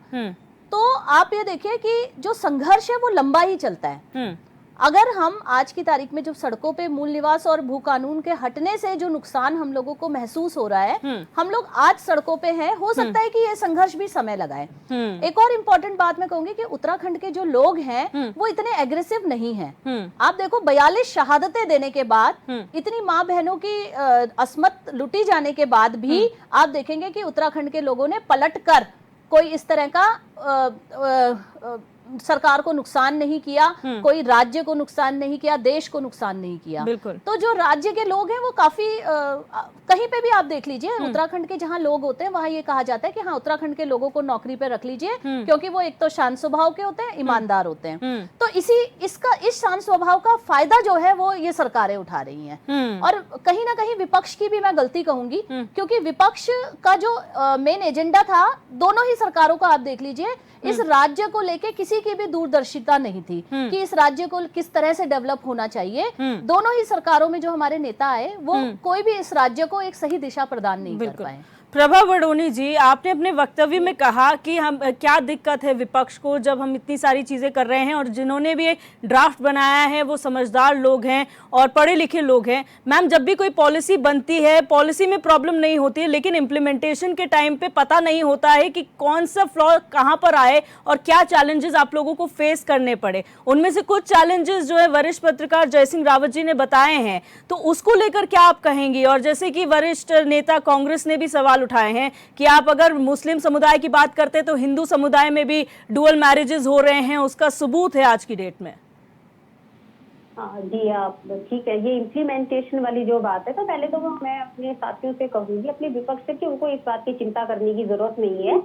तो आप ये देखिए कि जो संघर्ष है वो लंबा ही चलता है। अगर हम आज की तारीख में जो सड़कों पे मूल निवास और भू कानून के हटने से जो नुकसान हम लोगों को महसूस हो रहा है, हम लोग आज सड़कों पे हैं, हो सकता है कि ये संघर्ष भी समय लगाए। एक और इम्पोर्टेंट बात मैं कहूंगी कि उत्तराखंड के जो लोग हैं वो इतने एग्रेसिव नहीं हैं। आप देखो 42 शहादतें देने के बाद, इतनी माँ बहनों की अस्मत लुटी जाने के बाद भी आप देखेंगे कि उत्तराखंड के लोगों ने पलट कर कोई इस तरह का सरकार को नुकसान नहीं किया, कोई राज्य को नुकसान नहीं किया, देश को नुकसान नहीं किया। तो जो राज्य के लोग हैं वो काफी कहीं पे भी आप देख लीजिए, उत्तराखंड के जहां लोग होते हैं वहां ये कहा जाता है कि हाँ, उत्तराखंड के लोगों को नौकरी पे रख लीजिए, क्योंकि वो एक तो शांत स्वभाव के होते हैं, ईमानदार होते हैं। तो इस शांत स्वभाव का फायदा जो है वो ये सरकारें उठा रही हैं। और कहीं ना कहीं विपक्ष की भी मैं गलती कहूंगी, क्योंकि विपक्ष का जो मेन एजेंडा था, दोनों ही सरकारों को आप देख लीजिए, इस राज्य को लेके किसी की भी दूरदर्शिता नहीं थी कि इस राज्य को किस तरह से डेवलप होना चाहिए। दोनों ही सरकारों में जो हमारे नेता आए वो कोई भी इस राज्य को एक सही दिशा प्रदान नहीं कर पाए। प्रभा बडोनी जी, आपने अपने वक्तव्य में कहा कि हम क्या दिक्कत है विपक्ष को जब हम इतनी सारी चीजें कर रहे हैं, और जिन्होंने भी एक ड्राफ्ट बनाया है वो समझदार लोग हैं और पढ़े लिखे लोग हैं। मैम, जब भी कोई पॉलिसी बनती है, पॉलिसी में प्रॉब्लम नहीं होती है, लेकिन इम्प्लीमेंटेशन के टाइम पे पता नहीं होता है कि कौन सा फ्लॉ कहाँ पर आए और क्या चैलेंजेस आप लोगों को फेस करने पड़े। उनमें से कुछ चैलेंजेस जो है वरिष्ठ पत्रकार जयसिंह रावत जी ने बताए हैं, तो उसको लेकर क्या आप कहेंगी? और जैसे कि वरिष्ठ नेता कांग्रेस ने भी सवाल उठाए हैं कि आप अगर मुस्लिम समुदाय की बात करते तो हिंदू समुदाय में भी डुअल मैरिजेस हो रहे हैं, उसका सबूत है आज की डेट में। जी, आप ठीक है, ये इम्प्लीमेंटेशन वाली जो बात है, तो पहले तो मैं अपने साथियों से कहूंगी, अपने विपक्ष से, कि उनको इस बात की चिंता करने की जरूरत नहीं है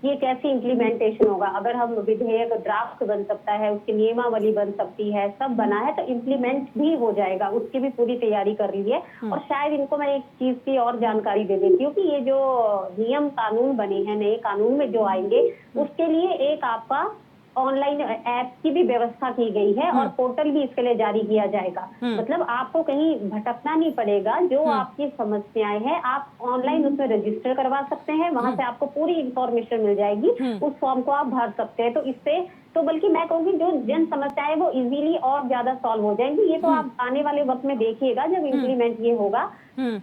ये कैसे इम्प्लीमेंटेशन होगा। अगर हम विधेयक ड्राफ्ट बन सकता है, उसकी नियमावली बन सकती है, सब बना है, तो इम्प्लीमेंट भी हो जाएगा, उसकी भी पूरी तैयारी कर ली है। और शायद इनको मैं एक चीज की और जानकारी दे देती हूँ कि ये जो नियम कानून बने हैं, नए कानून में जो आएंगे, उसके लिए एक आपका ऑनलाइन ऐप की भी व्यवस्था की गई है और पोर्टल भी इसके लिए जारी किया जाएगा। मतलब आपको कहीं भटकना नहीं पड़ेगा। जो आपकी समस्याएं हैं आप ऑनलाइन उसमें रजिस्टर करवा सकते हैं, वहां से आपको पूरी इंफॉर्मेशन मिल जाएगी, उस फॉर्म को आप भर सकते हैं। तो इससे तो बल्कि मैं कहूँगी जो जन समस्याएं वो इजीली और ज्यादा सॉल्व हो जाएंगी। ये तो आप आने वाले वक्त में देखिएगा जब इम्प्लीमेंट ये होगा।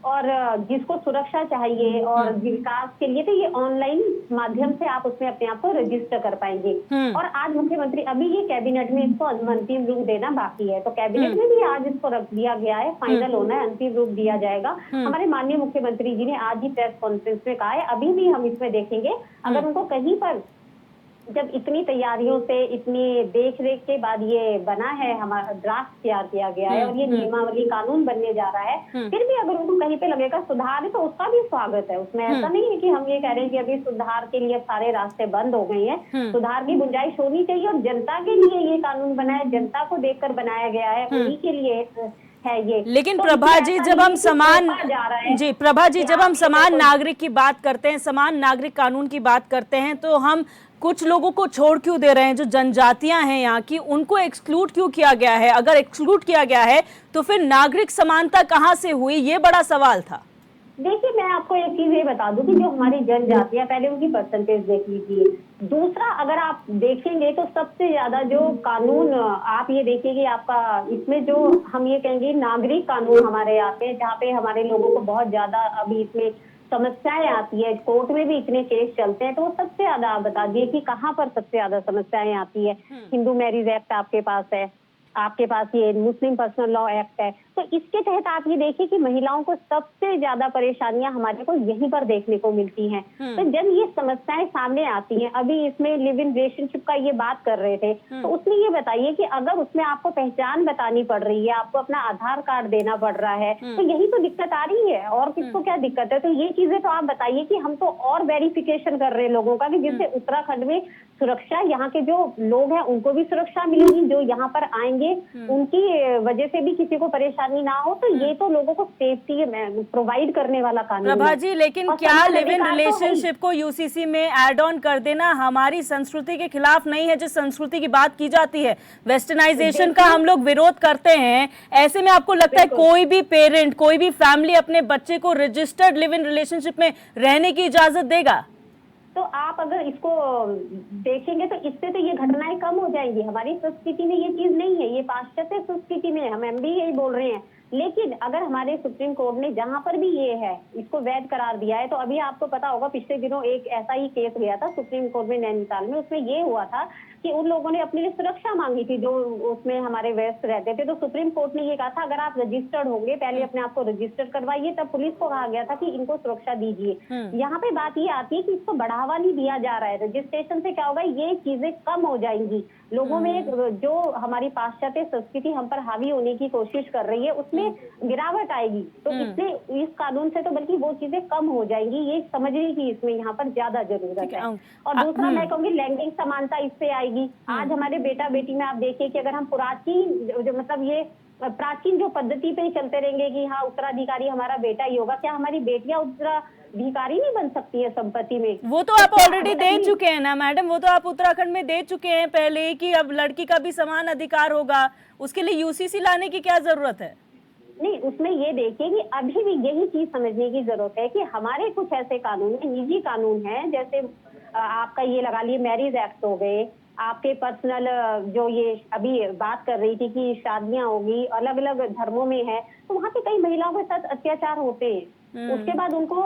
और जिसको सुरक्षा चाहिए और विकास के लिए तो ये ऑनलाइन माध्यम से आप उसमें अपने आप को रजिस्टर कर पाएंगे। और आज मुख्यमंत्री अभी ये कैबिनेट में इसको अंतिम रूप देना बाकी है, तो कैबिनेट में भी आज इसको रख दिया गया है, फाइनल होना है, अंतिम रूप दिया जाएगा। हमारे माननीय मुख्यमंत्री जी ने आज ही प्रेस कॉन्फ्रेंस में कहा है, अभी भी हम इसमें देखेंगे अगर उनको कहीं पर जब इतनी तैयारियों से इतनी देख रेख के बाद ये बना है, हमारा ड्राफ्ट तैयार किया गया है और ये नियमावली कानून बनने जा रहा है, फिर भी अगर उनको कहीं पे लगेगा सुधार है तो उसका भी स्वागत है। उसमें ऐसा नहीं है कि हम ये कह रहे हैं कि अभी सुधार के लिए सारे रास्ते बंद हो गए हैं। सुधार की गुंजाइश होनी चाहिए और जनता के लिए ये कानून बना है, जनता को देखकर बनाया गया है, उन्हीं के लिए है ये। लेकिन तो प्रभा जी जब हम समान जी प्रभा जी जब हम समान नागरिक की बात करते हैं, समान नागरिक कानून की बात करते हैं, तो हम कुछ लोगों को छोड़ क्यों दे रहे हैं? जो जनजातियां हैं यहाँ की, उनको एक्सक्लूड क्यों किया गया है? अगर एक्सक्लूड किया गया है तो फिर नागरिक समानता कहाँ से हुई? ये बड़ा सवाल था। देखिए, मैं आपको एक चीज ये बता दूं कि जो हमारी जनजातियां, पहले उनकी परसेंटेज देख लीजिए। दूसरा, अगर आप देखेंगे तो सबसे ज्यादा जो कानून आप ये देखिए कि आपका इसमें जो हम ये कहेंगे नागरिक कानून हमारे आते हैं, जहाँ पे हमारे लोगों को बहुत ज्यादा अभी इसमें समस्याएं आती है, कोर्ट में भी इतने केस चलते हैं, तो वो सबसे ज्यादा आप बता दिए कि कहाँ पर सबसे ज्यादा समस्याएं आती है। हिंदू मैरिज एक्ट आपके पास है, आपके पास ये मुस्लिम पर्सनल लॉ एक्ट है, तो इसके तहत आप ये देखिए कि महिलाओं को सबसे ज्यादा परेशानियां हमारे को यहीं पर देखने को मिलती हैं। तो जब ये समस्याएं सामने आती हैं, अभी इसमें लिव इन रिलेशनशिप का ये बात कर रहे थे, तो उसमें ये बताइए कि अगर उसमें आपको पहचान बतानी पड़ रही है, आपको अपना आधार कार्ड देना पड़ रहा है, तो यही तो दिक्कत आ रही है, और किसको क्या दिक्कत है? तो ये चीजें तो आप बताइए कि हम तो और वेरिफिकेशन कर रहे हैं लोगों का कि जिससे उत्तराखंड में सुरक्षा, यहाँ के जो लोग हैं उनको भी सुरक्षा मिलेगी, जो यहाँ पर आएंगे उनकी वजह से भी किसी को परेशानी ना हो। तो ये तो लोगों को सेफ्टी प्रोवाइड करने वाला कानून है। प्रभा जी, लेकिन क्या लिव इन रिलेशनशिप को यूसीसी में ऐड ऑन कर देना हमारी संस्कृति के खिलाफ नहीं है? जिस संस्कृति की बात की जाती है, वेस्टर्नाइजेशन का हम लोग विरोध करते हैं, ऐसे में आपको लगता है कोई भी पेरेंट, कोई भी फैमिली अपने बच्चे को रजिस्टर्ड लिव इन रिलेशनशिप में रहने की इजाजत देगा? तो आप अगर इसको देखेंगे तो इससे तो ये घटनाएं कम हो जाएंगी। हमारी संस्कृति में ये चीज नहीं है, ये पाश्चात्य संस्कृति में हम भी यही बोल रहे हैं। लेकिन अगर हमारे सुप्रीम कोर्ट ने जहां पर भी ये है इसको वैध करार दिया है, तो अभी आपको पता होगा पिछले दिनों एक ऐसा ही केस गया था सुप्रीम कोर्ट में नैनीताल में। उसमें ये हुआ था कि उन लोगों ने अपने लिए सुरक्षा मांगी थी जो उसमें हमारे व्यस्त रहते थे, तो सुप्रीम कोर्ट ने ये कहा था अगर आप रजिस्टर्ड होंगे, पहले अपने आप को रजिस्टर करवाइए, तब पुलिस को कहा गया था कि इनको सुरक्षा दीजिए। यहाँ पे बात ये आती है कि इसको बढ़ावा नहीं दिया जा रहा है। रजिस्ट्रेशन से क्या होगा, ये चीजें कम हो जाएंगी लोगों में। जो हमारी पाश्चात्य संस्कृति हम पर हावी होने की कोशिश कर रही है उसमें गिरावट आएगी। तो इसलिए इस कानून से तो बल्कि वो चीजें कम हो जाएंगी, ये समझने की इसमें यहाँ पर ज्यादा जरूरत है। और दूसरा मैं कहूँगी लैंगिक समानता इससे आएगी। आज हमारे बेटा बेटी में आप देखिए कि अगर हम प्राचीन जो मतलब ये प्राचीन जो पद्धति पे चलते रहेंगे कि हाँ उत्तराधिकारी हमारा बेटा ही होगा, क्या हमारी बेटियां उत्तराधिकारी नहीं बन सकती है संपत्ति में? वो तो आप ऑलरेडी दे चुके हैं ना मैडम, वो तो आप उत्तराखंड में दे चुके हैं पहले कि अब लड़की का भी समान अधिकार होगा। उसके लिए यूसीसी लाने की क्या जरूरत है? नहीं, उसमें ये देखिए कि अभी भी यही चीज समझने की जरूरत है कि हमारे कुछ ऐसे कानून है, निजी कानून है, जैसे आपका ये लगा लिए मैरिज एक्ट हो गए, आपके पर्सनल जो ये अभी बात कर रही थी कि शादियां होगी अलग अलग धर्मों में है, तो वहाँ पे कई महिलाओं के साथ अत्याचार होते हैं। उसके बाद उनको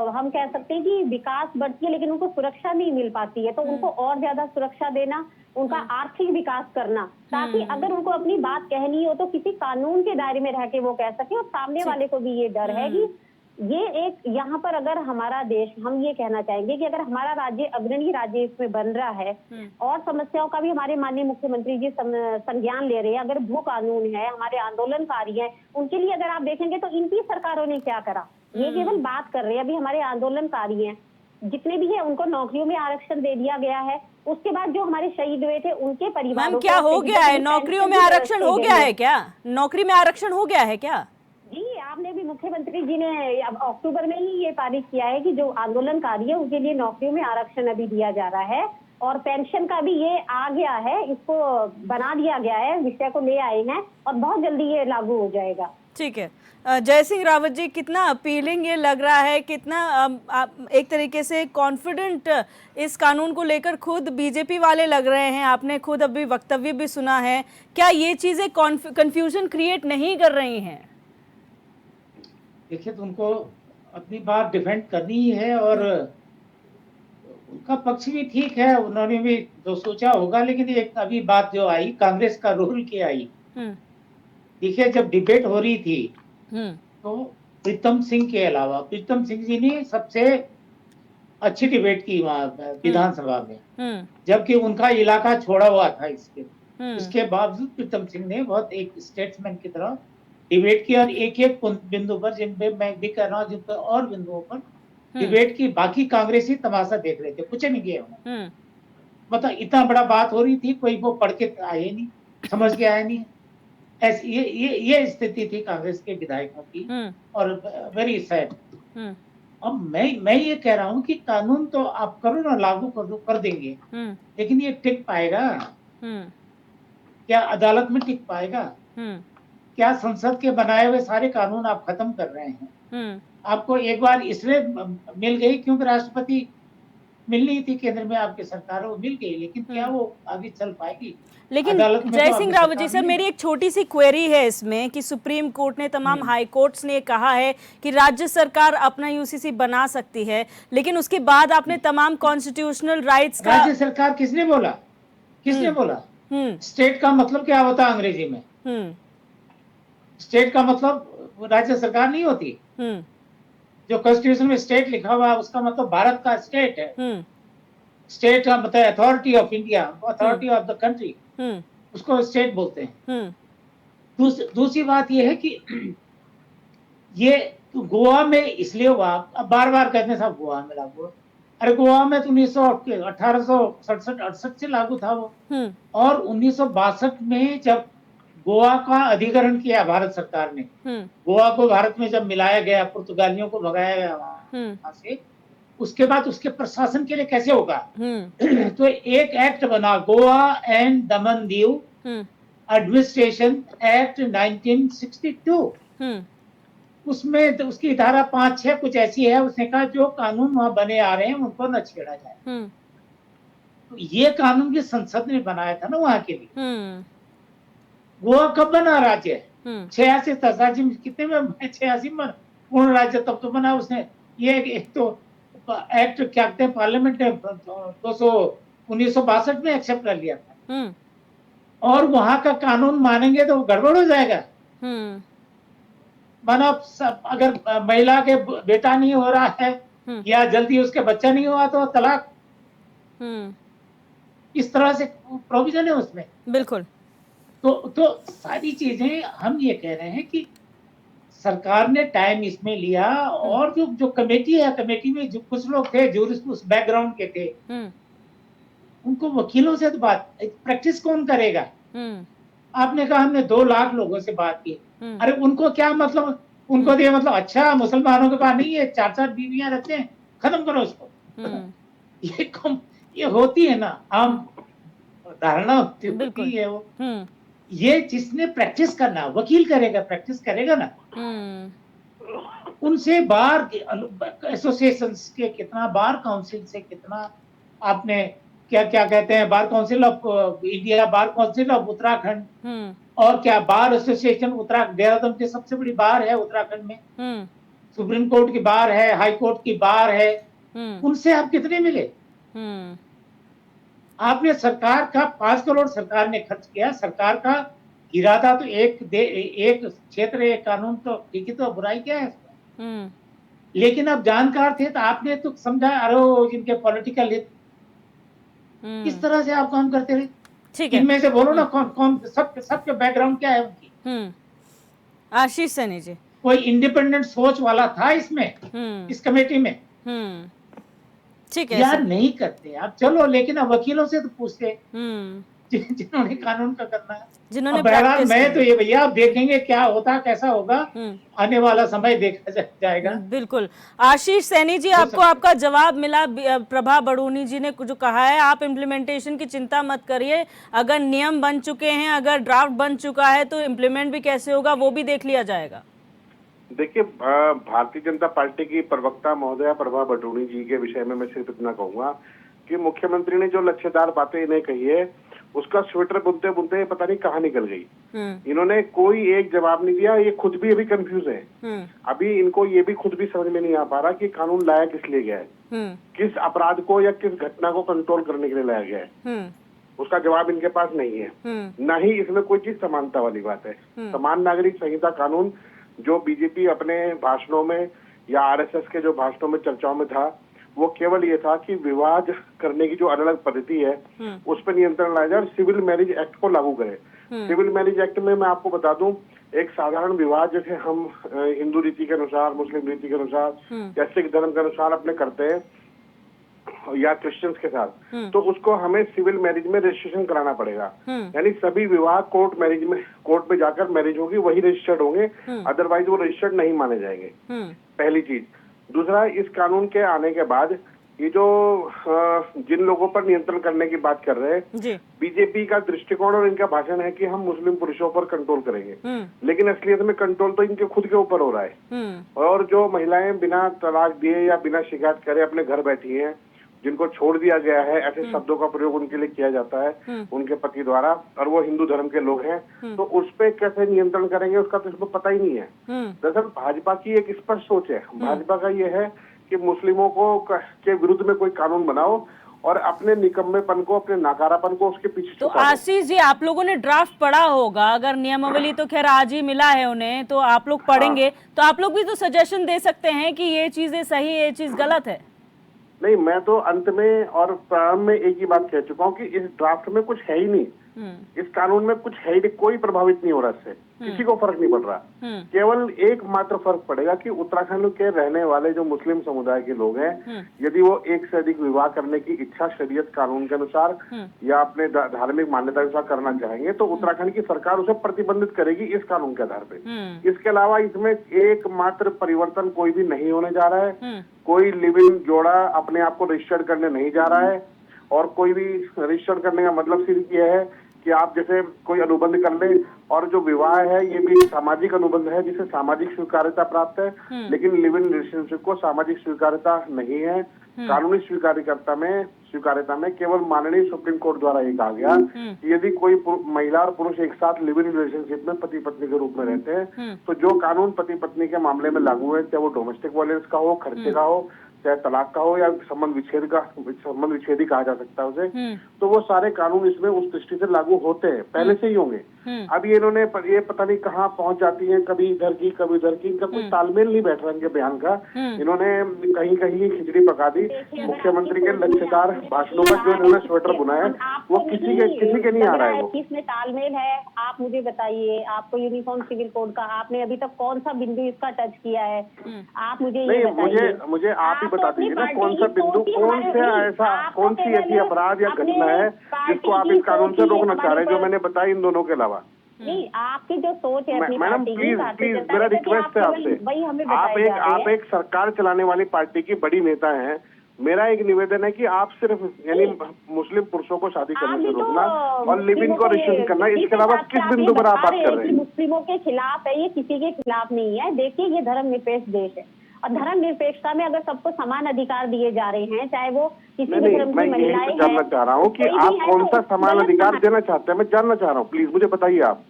हम कह सकते हैं कि विकास बढ़ती है लेकिन उनको सुरक्षा नहीं मिल पाती है, तो उनको और ज्यादा सुरक्षा देना, उनका आर्थिक विकास करना, ताकि अगर उनको अपनी बात कहनी हो तो किसी कानून के दायरे में रह के वो कह सके। और सामने वाले को भी ये डर है कि ये एक यहाँ पर अगर हमारा देश, हम ये कहना चाहेंगे कि अगर हमारा राज्य अग्रणी राज्य इसमें बन रहा है और समस्याओं का भी हमारे माननीय मुख्यमंत्री जी संज्ञान ले रहे हैं, अगर भू कानून है, हमारे आंदोलनकारी हैं, उनके लिए अगर आप देखेंगे तो इनकी सरकारों ने क्या करा, ये केवल बात कर रहे हैं। अभी हमारे आंदोलनकारी हैं जितने भी है उनको नौकरियों में आरक्षण दे दिया गया है। उसके बाद जो हमारे शहीद हुए थे उनके परिवार क्या हो गया है? नौकरियों में आरक्षण हो गया है क्या? नौकरी में आरक्षण हो गया है क्या? जी, आपने भी मुख्यमंत्री जी ने अब अक्टूबर में ही ये पारित किया है कि जो आंदोलनकारी है उनके लिए नौकरियों में आरक्षण अभी दिया जा रहा है। और पेंशन का भी ये आ गया है, इसको बना दिया गया है, विषय को ले आए हैं और बहुत जल्दी ये लागू हो जाएगा। ठीक है। जय सिंह रावत जी, कितना अपीलिंग ये लग रहा है, कितना आप एक तरीके से कॉन्फिडेंट इस कानून को लेकर खुद बीजेपी वाले लग रहे हैं। आपने खुद अभी वक्तव्य भी सुना है, क्या ये चीजें कंफ्यूजन क्रिएट नहीं कर रही हैं? देखिए, तो उनको अपनी बात डिफेंड करनी ही है और उनका पक्ष भी ठीक है, उन्होंने भी जो सोचा होगा। लेकिन एक अभी बात जो आई कांग्रेस का रोल की आई, देखिए जब डिबेट हो रही थी तो प्रीतम सिंह के अलावा, प्रीतम सिंह जी ने सबसे अच्छी डिबेट की वहां विधानसभा में, जबकि उनका इलाका छोड़ा हुआ था इसके बावजूद प्रीतम सिंह ने बहुत एक स्टेट्समैन की तरह डिबेट की और एक एक बिंदु पर, जिन पे मैं भी कर रहा हूँ, जिन पर और बिंदुओं पर डिबेट की। बाकी कांग्रेसी तमाशा देख रहे थे, कुछ नहीं किए उन्होंने। मतलब इतना बड़ा बात हो रही थी, कोई वो पढ़ के आए नहीं, समझ के आया नहीं। ऐसी ये स्थिति थी कांग्रेस के विधायकों की और वेरी सैड। अब मैं ये कह रहा हूँ कि कानून तो आप करो ना, लागू कर दो, कर देंगे, लेकिन ये टिक पाएगा क्या? अदालत में टिक पाएगा क्या? संसद के बनाए हुए सारे कानून आप खत्म कर रहे हैं। आपको एक बार इसलिए मिल गई क्योंकि राष्ट्रपति मिलनी थी केंद्र में, आपकी सरकार वो मिल गई, लेकिन क्या वो आगे चल पाएगी? लेकिन जय सिंह रावत जी सर, मेरी एक छोटी सी क्वेरी है इसमें कि सुप्रीम कोर्ट ने, तमाम हाई कोर्ट्स ने कहा है कि राज्य सरकार अपना यूसीसी बना सकती है, लेकिन उसके बाद आपने तमाम कॉन्स्टिट्यूशनल राइट्स का। राज्य सरकार किसने बोला? किसने बोला? स्टेट का मतलब क्या होता है अंग्रेजी में? स्टेट का मतलब राज्य सरकार नहीं होती। जो कॉन्स्टिट्यूशन में स्टेट लिखा हुआ है उसका मतलब भारत का स्टेट है। स्टेट का मतलब authority of India, authority of the country, उसको स्टेट बोलते हैं। दूसरी बात यह है कि ये गोवा में इसलिए हुआ, अब बार बार कहते हैं साहब गोवा में लागू, अरे गोवा में तो 1867-68 से लागू था वो, और 1962 में जब गोवा का अधिग्रहण किया भारत सरकार ने, गोवा को भारत में जब मिलाया गया, पुर्तगालियों को भगाया गया वहां से, उसके बाद उसके प्रशासन के लिए कैसे होगा? तो एक एक्ट बना, Goa and Daman Diu administration act 1962। उसमें तो उसकी धारा 5-6 कुछ ऐसी है, उसने कहा जो कानून वहां बने आ रहे हैं उनको न छेड़ा जाए। तो ये कानून भी संसद ने बनाया था ना वहां के लिए। गोवा कब बना राज्य? 86 में, कितने में? 86 में पूर्ण राज्य तब तो बना उसने। ये एक तो एक्ट क्या कहते हैं, पार्लियामेंट ने 1962 में एक्सेप्ट कर लिया था। और वहां का कानून मानेंगे तो गड़बड़ हो जाएगा। माना अगर महिला के बेटा नहीं हो रहा है या जल्दी उसके बच्चा नहीं हुआ तो तलाक, इस तरह से प्रोविजन है उसमें। बिल्कुल। तो सारी चीजें हम ये कह रहे हैं कि सरकार ने टाइम इसमें लिया, और जो कमेटी है, कमेटी में जो कुछ लोग थे जो उस बैकग्राउंड के थे, उनको वकीलों से तो बात, प्रैक्टिस कौन करेगा? आपने कहा हमने 2 लाख लोगों से बात की, अरे उनको क्या मतलब? उनको तो ये मतलब अच्छा मुसलमानों के पास नहीं है, 4-4 बीवियां रखते हैं, खत्म करो उसको। ये होती है ना आम धारणा होती है वो। ये जिसने प्रैक्टिस करना, वकील करेगा, प्रैक्टिस करेगा ना। उनसे बार एसोसिएशंस के कितना, बार काउंसिल से कितना, आपने क्या क्या कहते हैं, bar council of India, bar council of Uttarakhand, और क्या बार एसोसिएशन उत्तराखंड, देहरादून की सबसे बड़ी बार है उत्तराखंड में, सुप्रीम कोर्ट की बार है, हाई कोर्ट की बार है, उनसे आप कितने मिले? आपने सरकार का 5 करोड़ सरकार ने खर्च किया, सरकार का इरादा तो एक क्षेत्र, एक कानून, तो ठीक है, तो बुराई क्या है? लेकिन अब जानकार थे तो आपने तो समझा, अरे जिनके पॉलिटिकल हित, इस तरह से आप काम करते रहे। ठीक है, इनमें से बोलो ना कौन सबके बैकग्राउंड क्या है उनकी? आशीष सैनी जी, कोई इंडिपेंडेंट सोच वाला था इसमें, इस कमेटी में? ठीक है यार, नहीं करते आप, चलो, लेकिन अब वकीलों से तो पूछते जिन्होंने कानून का करना है, जिन्होंने। बहरहाल मैं तो ये, भैया आप देखेंगे क्या होता, कैसा होगा, आने वाला समय देखा जाएगा। बिल्कुल। आशीष सैनी जी, आपको आपका जवाब मिला। प्रभा बड़ूनी जी ने जो कहा है, आप इम्प्लीमेंटेशन की चिंता मत करिए, अगर नियम बन चुके हैं, अगर ड्राफ्ट बन चुका है तो इम्प्लीमेंट भी कैसे होगा वो भी देख लिया जाएगा। देखिए, भारतीय जनता पार्टी की प्रवक्ता महोदया प्रभा बडूनी जी के विषय में मैं सिर्फ इतना कहूंगा कि मुख्यमंत्री ने जो लक्ष्यदार बातें इन्हें कही है, उसका स्वेटर बुनते बुनते पता नहीं कहाँ निकल गई। इन्होंने कोई एक जवाब नहीं दिया। ये खुद भी अभी कंफ्यूज है। अभी इनको ये भी खुद भी समझ में नहीं आ पा रहा कि कानून लाया किस लिए गया है, किस अपराध को या किस घटना को कंट्रोल करने के लिए लाया गया है। उसका जवाब इनके पास नहीं है। न ही इसमें कोई चीज समानता वाली बात है। समान नागरिक संहिता कानून जो बीजेपी अपने भाषणों में या आरएसएस के जो भाषणों में चर्चाओं में था, वो केवल ये था कि विवाह करने की जो अलग अलग पद्धति है उस पर नियंत्रण लाया जाए और सिविल मैरिज एक्ट को लागू करे। सिविल मैरिज एक्ट में मैं आपको बता दूं, एक साधारण विवाह जैसे हम हिंदू रीति के अनुसार, मुस्लिम रीति के अनुसार या सिख धर्म के अनुसार अपने करते हैं या क्रिश्चियंस के साथ, तो उसको हमें सिविल मैरिज में रजिस्ट्रेशन कराना पड़ेगा। यानी सभी विवाह कोर्ट में जाकर मैरिज होगी, वही रजिस्टर्ड होंगे, अदरवाइज वो रजिस्टर्ड नहीं माने जाएंगे। पहली चीज। दूसरा, इस कानून के आने के बाद ये जो जिन लोगों पर नियंत्रण करने की बात कर रहे हैं, बीजेपी का दृष्टिकोण और इनका भाषण है कि हम मुस्लिम पुरुषों पर कंट्रोल करेंगे, लेकिन असलियत में कंट्रोल तो इनके खुद के ऊपर हो रहा है। और जो महिलाएं बिना तलाक दिए या बिना शिकायत करे अपने घर बैठी हैं, जिनको छोड़ दिया गया है, ऐसे शब्दों का प्रयोग उनके लिए किया जाता है उनके पति द्वारा, और वो हिंदू धर्म के लोग हैं, तो उस पे कैसे नियंत्रण करेंगे उसका तो इसको पता ही नहीं है। दरअसल भाजपा की एक स्पष्ट सोच है। भाजपा का ये है कि मुस्लिमों को के विरुद्ध में कोई कानून बनाओ और अपने निकम्मेपन को, अपने नाकारापन को उसके पीछे तो आशीष जी, आप लोगों ने ड्राफ्ट पढ़ा होगा, अगर नियमावली तो खैर आज ही मिला है उन्हें, तो आप लोग पढ़ेंगे तो आप लोग भी तो सजेशन दे सकते हैं कि ये चीजें सही है, ये चीज गलत है। नहीं, मैं तो अंत में और प्रारंभ में एक ही बात कह चुका हूँ कि इस ड्राफ्ट में कुछ है ही नहीं। इस कानून में कुछ है ही नहीं, कोई प्रभावित नहीं हो रहा इससे, किसी को फर्क नहीं पड़ रहा। केवल एकमात्र फर्क पड़ेगा कि उत्तराखंड के रहने वाले जो मुस्लिम समुदाय के लोग हैं, यदि वो एक से अधिक विवाह करने की इच्छा शरीयत कानून के अनुसार या अपने धार्मिक मान्यता के अनुसार करना चाहेंगे, तो उत्तराखंड की सरकार उसे प्रतिबंधित करेगी इस कानून के आधार पे। इसके अलावा इसमें एकमात्र परिवर्तन कोई भी नहीं होने जा रहा है। कोई लिव इन जोड़ा अपने आप को रजिस्टर्ड करने नहीं जा रहा है, और कोई भी रजिस्टर्ड करने का मतलब सिर्फ ये है कि आप जैसे कोई अनुबंध कर ले, और जो विवाह है ये भी सामाजिक अनुबंध है जिसे सामाजिक स्वीकार्यता प्राप्त है, लेकिन लिव इन रिलेशनशिप को सामाजिक स्वीकार्यता नहीं है। कानूनी स्वीकार्यता में केवल माननीय सुप्रीम कोर्ट द्वारा ये कहा गया कि यदि कोई महिला और पुरुष एक साथ लिव इन रिलेशनशिप में पति पत्नी के रूप में रहते हैं, तो जो कानून पति पत्नी के मामले में लागू है, चाहे वो डोमेस्टिक वायलेंस का हो, खर्चे का हो, चाहे तलाक का हो, या संबंध विच्छेद ही कहा जा सकता है उसे, तो वो सारे कानून इसमें उस दृष्टि से लागू होते हैं, पहले से ही होंगे। अब ये इन्होंने ये पता नहीं कहाँ पहुंच जाती हैं, कभी इधर की कभी उधर की, इनका कोई तालमेल नहीं बैठ रहा इनके बयान का। इन्होंने कहीं कहीं खिचड़ी पका दी। मुख्यमंत्री के लक्ष्यदार भाषणों में जो इन्होंने स्वेटर बुनाया वो किसी के नहीं आ रहा है। किसमें तालमेल है आप मुझे बताइए। आपको यूनिफॉर्म सिविल कोड का आपने अभी तक कौन सा बिंदु इसका टच किया है, आप मुझे ये बताइए। मुझे आप ही बता दीजिए ना, कौन सा बिंदु, कौन सी ऐसी अपराध या घटना है जिसको आप इस कानून से रोकना चाह रहे हैं, जो मैंने बताया इन दोनों के अलावा। नहीं, आपकी जो सोच है मैडम प्लीज मेरा रिक्वेस्ट है आपसे, आप एक सरकार चलाने वाली पार्टी की बड़ी नेता हैं। मेरा एक निवेदन है कि आप सिर्फ यानी मुस्लिम पुरुषों को शादी करने से रोकना और लिव इन को रजिस्ट्रेशन करना, इसके अलावा किस बिंदु पर आप बात कर रहे हैं? मुस्लिमों के खिलाफ है, ये किसी के खिलाफ नहीं है। देखिए, ये धर्मनिरपेक्ष देश है और धर्मनिरपेक्षता में अगर सबको समान अधिकार दिए जा रहे हैं, चाहे वो किसी भी धर्म की महिलाएं हैं। जानना चाह रहा हूँ कि आप कौन सा समान अधिकार देना चाहते हैं, मैं जानना चाह रहा हूँ, प्लीज मुझे बताइए आप।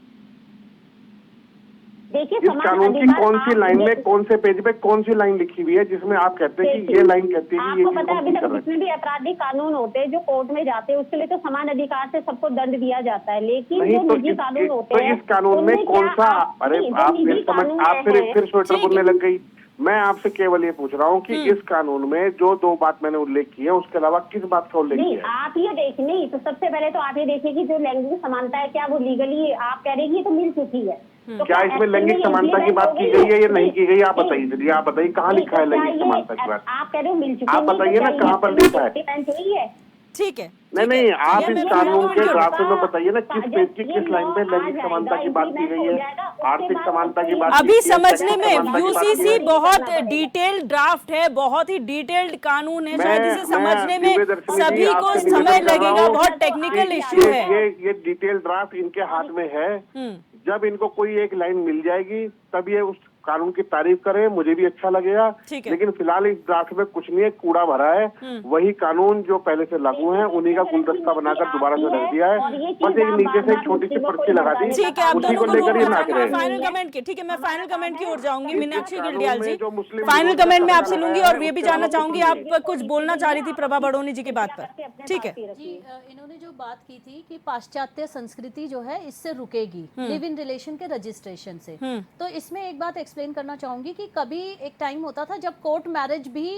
देखिए, इस कानून की कौन सी लाइन में, कौन से पेज पे कौन सी लाइन लिखी हुई है जिसमें आप कहते हैं कि ये लाइन कहती है कि ये आपको पता है अभी तक जितने भी आपराधिक कानून होते हैं जो कोर्ट में जाते हैं, उसके लिए तो समान अधिकार से सबको दंड दिया जाता है, लेकिन जो निजी कानून होते हैं, इस कानून में कौन सा, अरे आप फिर स्वेटर बुनने लग गई। मैं आपसे केवल ये पूछ रहा हूँ कि इस कानून में जो दो बात मैंने उल्लेख की है, उसके अलावा किस बात का उल्लेख किया है? आप ये देखिए, नहीं तो सबसे पहले तो आप ये देखिए कि जो लैंगिक समानता है, क्या वो लीगली आप कह रही है तो मिल चुकी है? तो क्या इसमें लैंगिक समानता की बात की गई है या नहीं की गई? आप बताइए, चलिए आप बताइए कहाँ लिखा है लैंगिक समानता की बात? आप कह रहे हो मिल चुकी है, आप बताइए ना कहाँ पर लिखा है? ठीक है, नहीं, आप इस कानून के ड्राफ्ट में बताइए ना किस पेज की किस लाइन पे लैंगिक समानता की बात की गई है, आर्थिक समानता की बात। अभी समझने में यूसीसी बहुत डिटेल्ड ड्राफ्ट है, बहुत ही डिटेल्ड कानून है, शायद इसे समझने में सभी को समय लगेगा, बहुत टेक्निकल इश्यू है। ये डिटेल ड्राफ्ट इनके हाथ में है। जब इनको कोई एक लाइन मिल जाएगी तब ये कानून की तारीफ करें, मुझे भी अच्छा लगेगा। ठीक है। लेकिन फिलहाल इस ड्राफ्ट में कुछ नहीं है, कूड़ा भरा है। वही कानून जो पहले से लागू है उन्हीं का गुलदस्ता बनाकर दोबारा से रख दिया है। बस एक नीचे से एक छोटी सी पर्ची लगा दी, ठीक है, आप उसी दोनों को को लेकर ये रोक नाच रहे हैं। फाइनल कमेंट के, ठीक है, मैं फाइनल कमेंट की ओर जाऊंगी। मीनाक्षी कानून गिल्डियाल में जी, जो मुस्लिम फाइनल विरोध का कमेंट मैं संविधान आपसे लूंगी है, और ये भी उसके जानना अलावा चाहूंगी कुछ आप कुछ बोलना चाह रही थी प्रभा बड़ोनी जी की बात पर। ठीक है जी, इन्होंने जो बात की थी कि पाश्चात्य संस्कृति जो है इससे रुकेगी लिव इन रिलेशन के रजिस्ट्रेशन से, तो इसमें एक बात एक्सप्लेन करना चाहूंगी कि कभी एक टाइम होता था जब कोर्ट मैरिज भी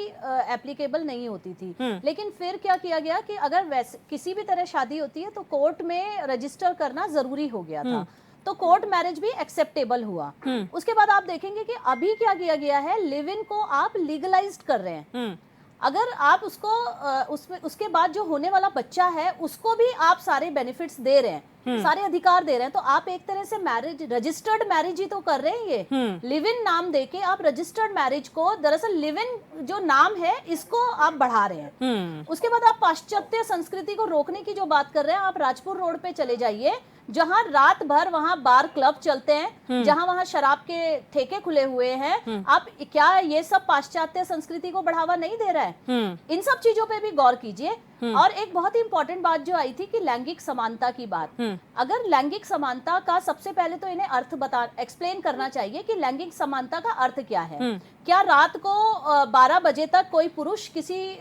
एप्लीकेबल नहीं होती थी, लेकिन फिर क्या किया गया कि अगर वैसे किसी भी तरह शादी होती है तो कोर्ट में रजिस्टर करना जरूरी हो गया था, तो कोर्ट मैरिज भी एक्सेप्टेबल हुआ। उसके बाद आप देखेंगे कि अभी क्या किया गया है, लिव इन को आप लीगलाइज्ड कर रहे हैं। अगर आप उसको उसमें उसके बाद जो होने वाला बच्चा है उसको भी आप सारे बेनिफिट्स दे रहे हैं, सारे अधिकार दे रहे हैं, तो आप एक तरह से मैरिज, रजिस्टर्ड मैरिज ही तो कर रहे हैं। ये लिव इन नाम देके आप रजिस्टर्ड मैरिज को, दरअसल लिव इन जो नाम है इसको आप बढ़ा रहे हैं। उसके बाद आप पाश्चात्य संस्कृति को रोकने की जो बात कर रहे हैं, आप राजपुर रोड पे चले जाइए जहां रात भर वहां बार क्लब चलते हैं, जहां वहां शराब के ठेके खुले हुए हैं। आप क्या ये सब पाश्चात्य संस्कृति को बढ़ावा नहीं दे रहा है? इन सब चीजों पे भी गौर कीजिए। और एक बहुत ही इंपॉर्टेंट बात जो आई थी कि लैंगिक समानता की बात, अगर लैंगिक समानता का सबसे पहले तो इन्हें अर्थ एक्सप्लेन करना चाहिए कि लैंगिक समानता का अर्थ क्या है। क्या रात को 12 बजे तक कोई पुरुष किसी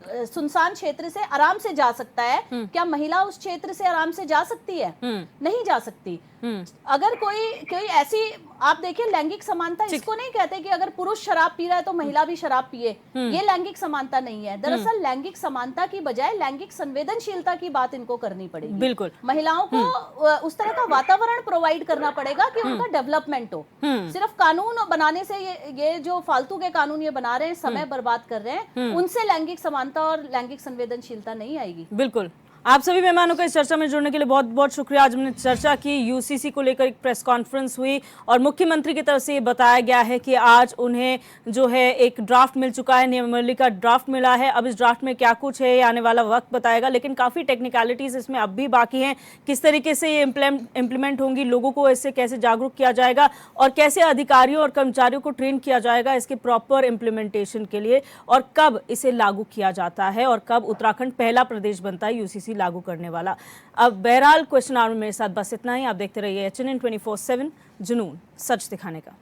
सुनसान क्षेत्र से आराम से जा सकता है? क्या महिला उस क्षेत्र से आराम से जा सकती है? नहीं जा सकती। अगर कोई ऐसी, आप देखिए लैंगिक समानता इसको नहीं कहते कि अगर पुरुष शराब पी रहा है तो महिला भी शराब पिए, ये लैंगिक समानता नहीं है। दरअसल लैंगिक समानता की बजाय लैंगिक संवेदनशीलता की बात इनको करनी पड़ेगी। बिल्कुल, महिलाओं को उस तरह का वातावरण प्रोवाइड करना पड़ेगा कि उनका डेवलपमेंट हो। सिर्फ कानून बनाने से ये जो फालतू के कानून ये बना रहे हैं, समय बर्बाद कर रहे हैं, उनसे लैंगिक समानता और लैंगिक संवेदनशीलता नहीं आएगी। बिल्कुल। आप सभी मेहमानों को इस चर्चा में जुड़ने के लिए बहुत बहुत शुक्रिया। आज हमने चर्चा की, यूसीसी को लेकर एक प्रेस कॉन्फ्रेंस हुई और मुख्यमंत्री की तरफ से ये बताया गया है कि आज उन्हें जो है एक ड्राफ्ट मिल चुका है, नियमावली का ड्राफ्ट मिला है। अब इस ड्राफ्ट में क्या कुछ है आने वाला वक्त बताएगा, लेकिन काफ़ी टेक्निकलिटीज़ इसमें अब भी बाकी हैं। किस तरीके से ये इम्प्लीमेंट होंगी, लोगों को इससे कैसे जागरूक किया जाएगा और कैसे अधिकारियों और कर्मचारियों को ट्रेन किया जाएगा इसके प्रॉपर इम्प्लीमेंटेशन के लिए, और कब इसे लागू किया जाता है और कब उत्तराखंड पहला प्रदेश बनता है यूसीसी लागू करने वाला। अब बहरहाल क्वेश्चन आवर में मेरे साथ बस इतना ही। आप देखते रहिए HNN 24/7, जुनून सच दिखाने का।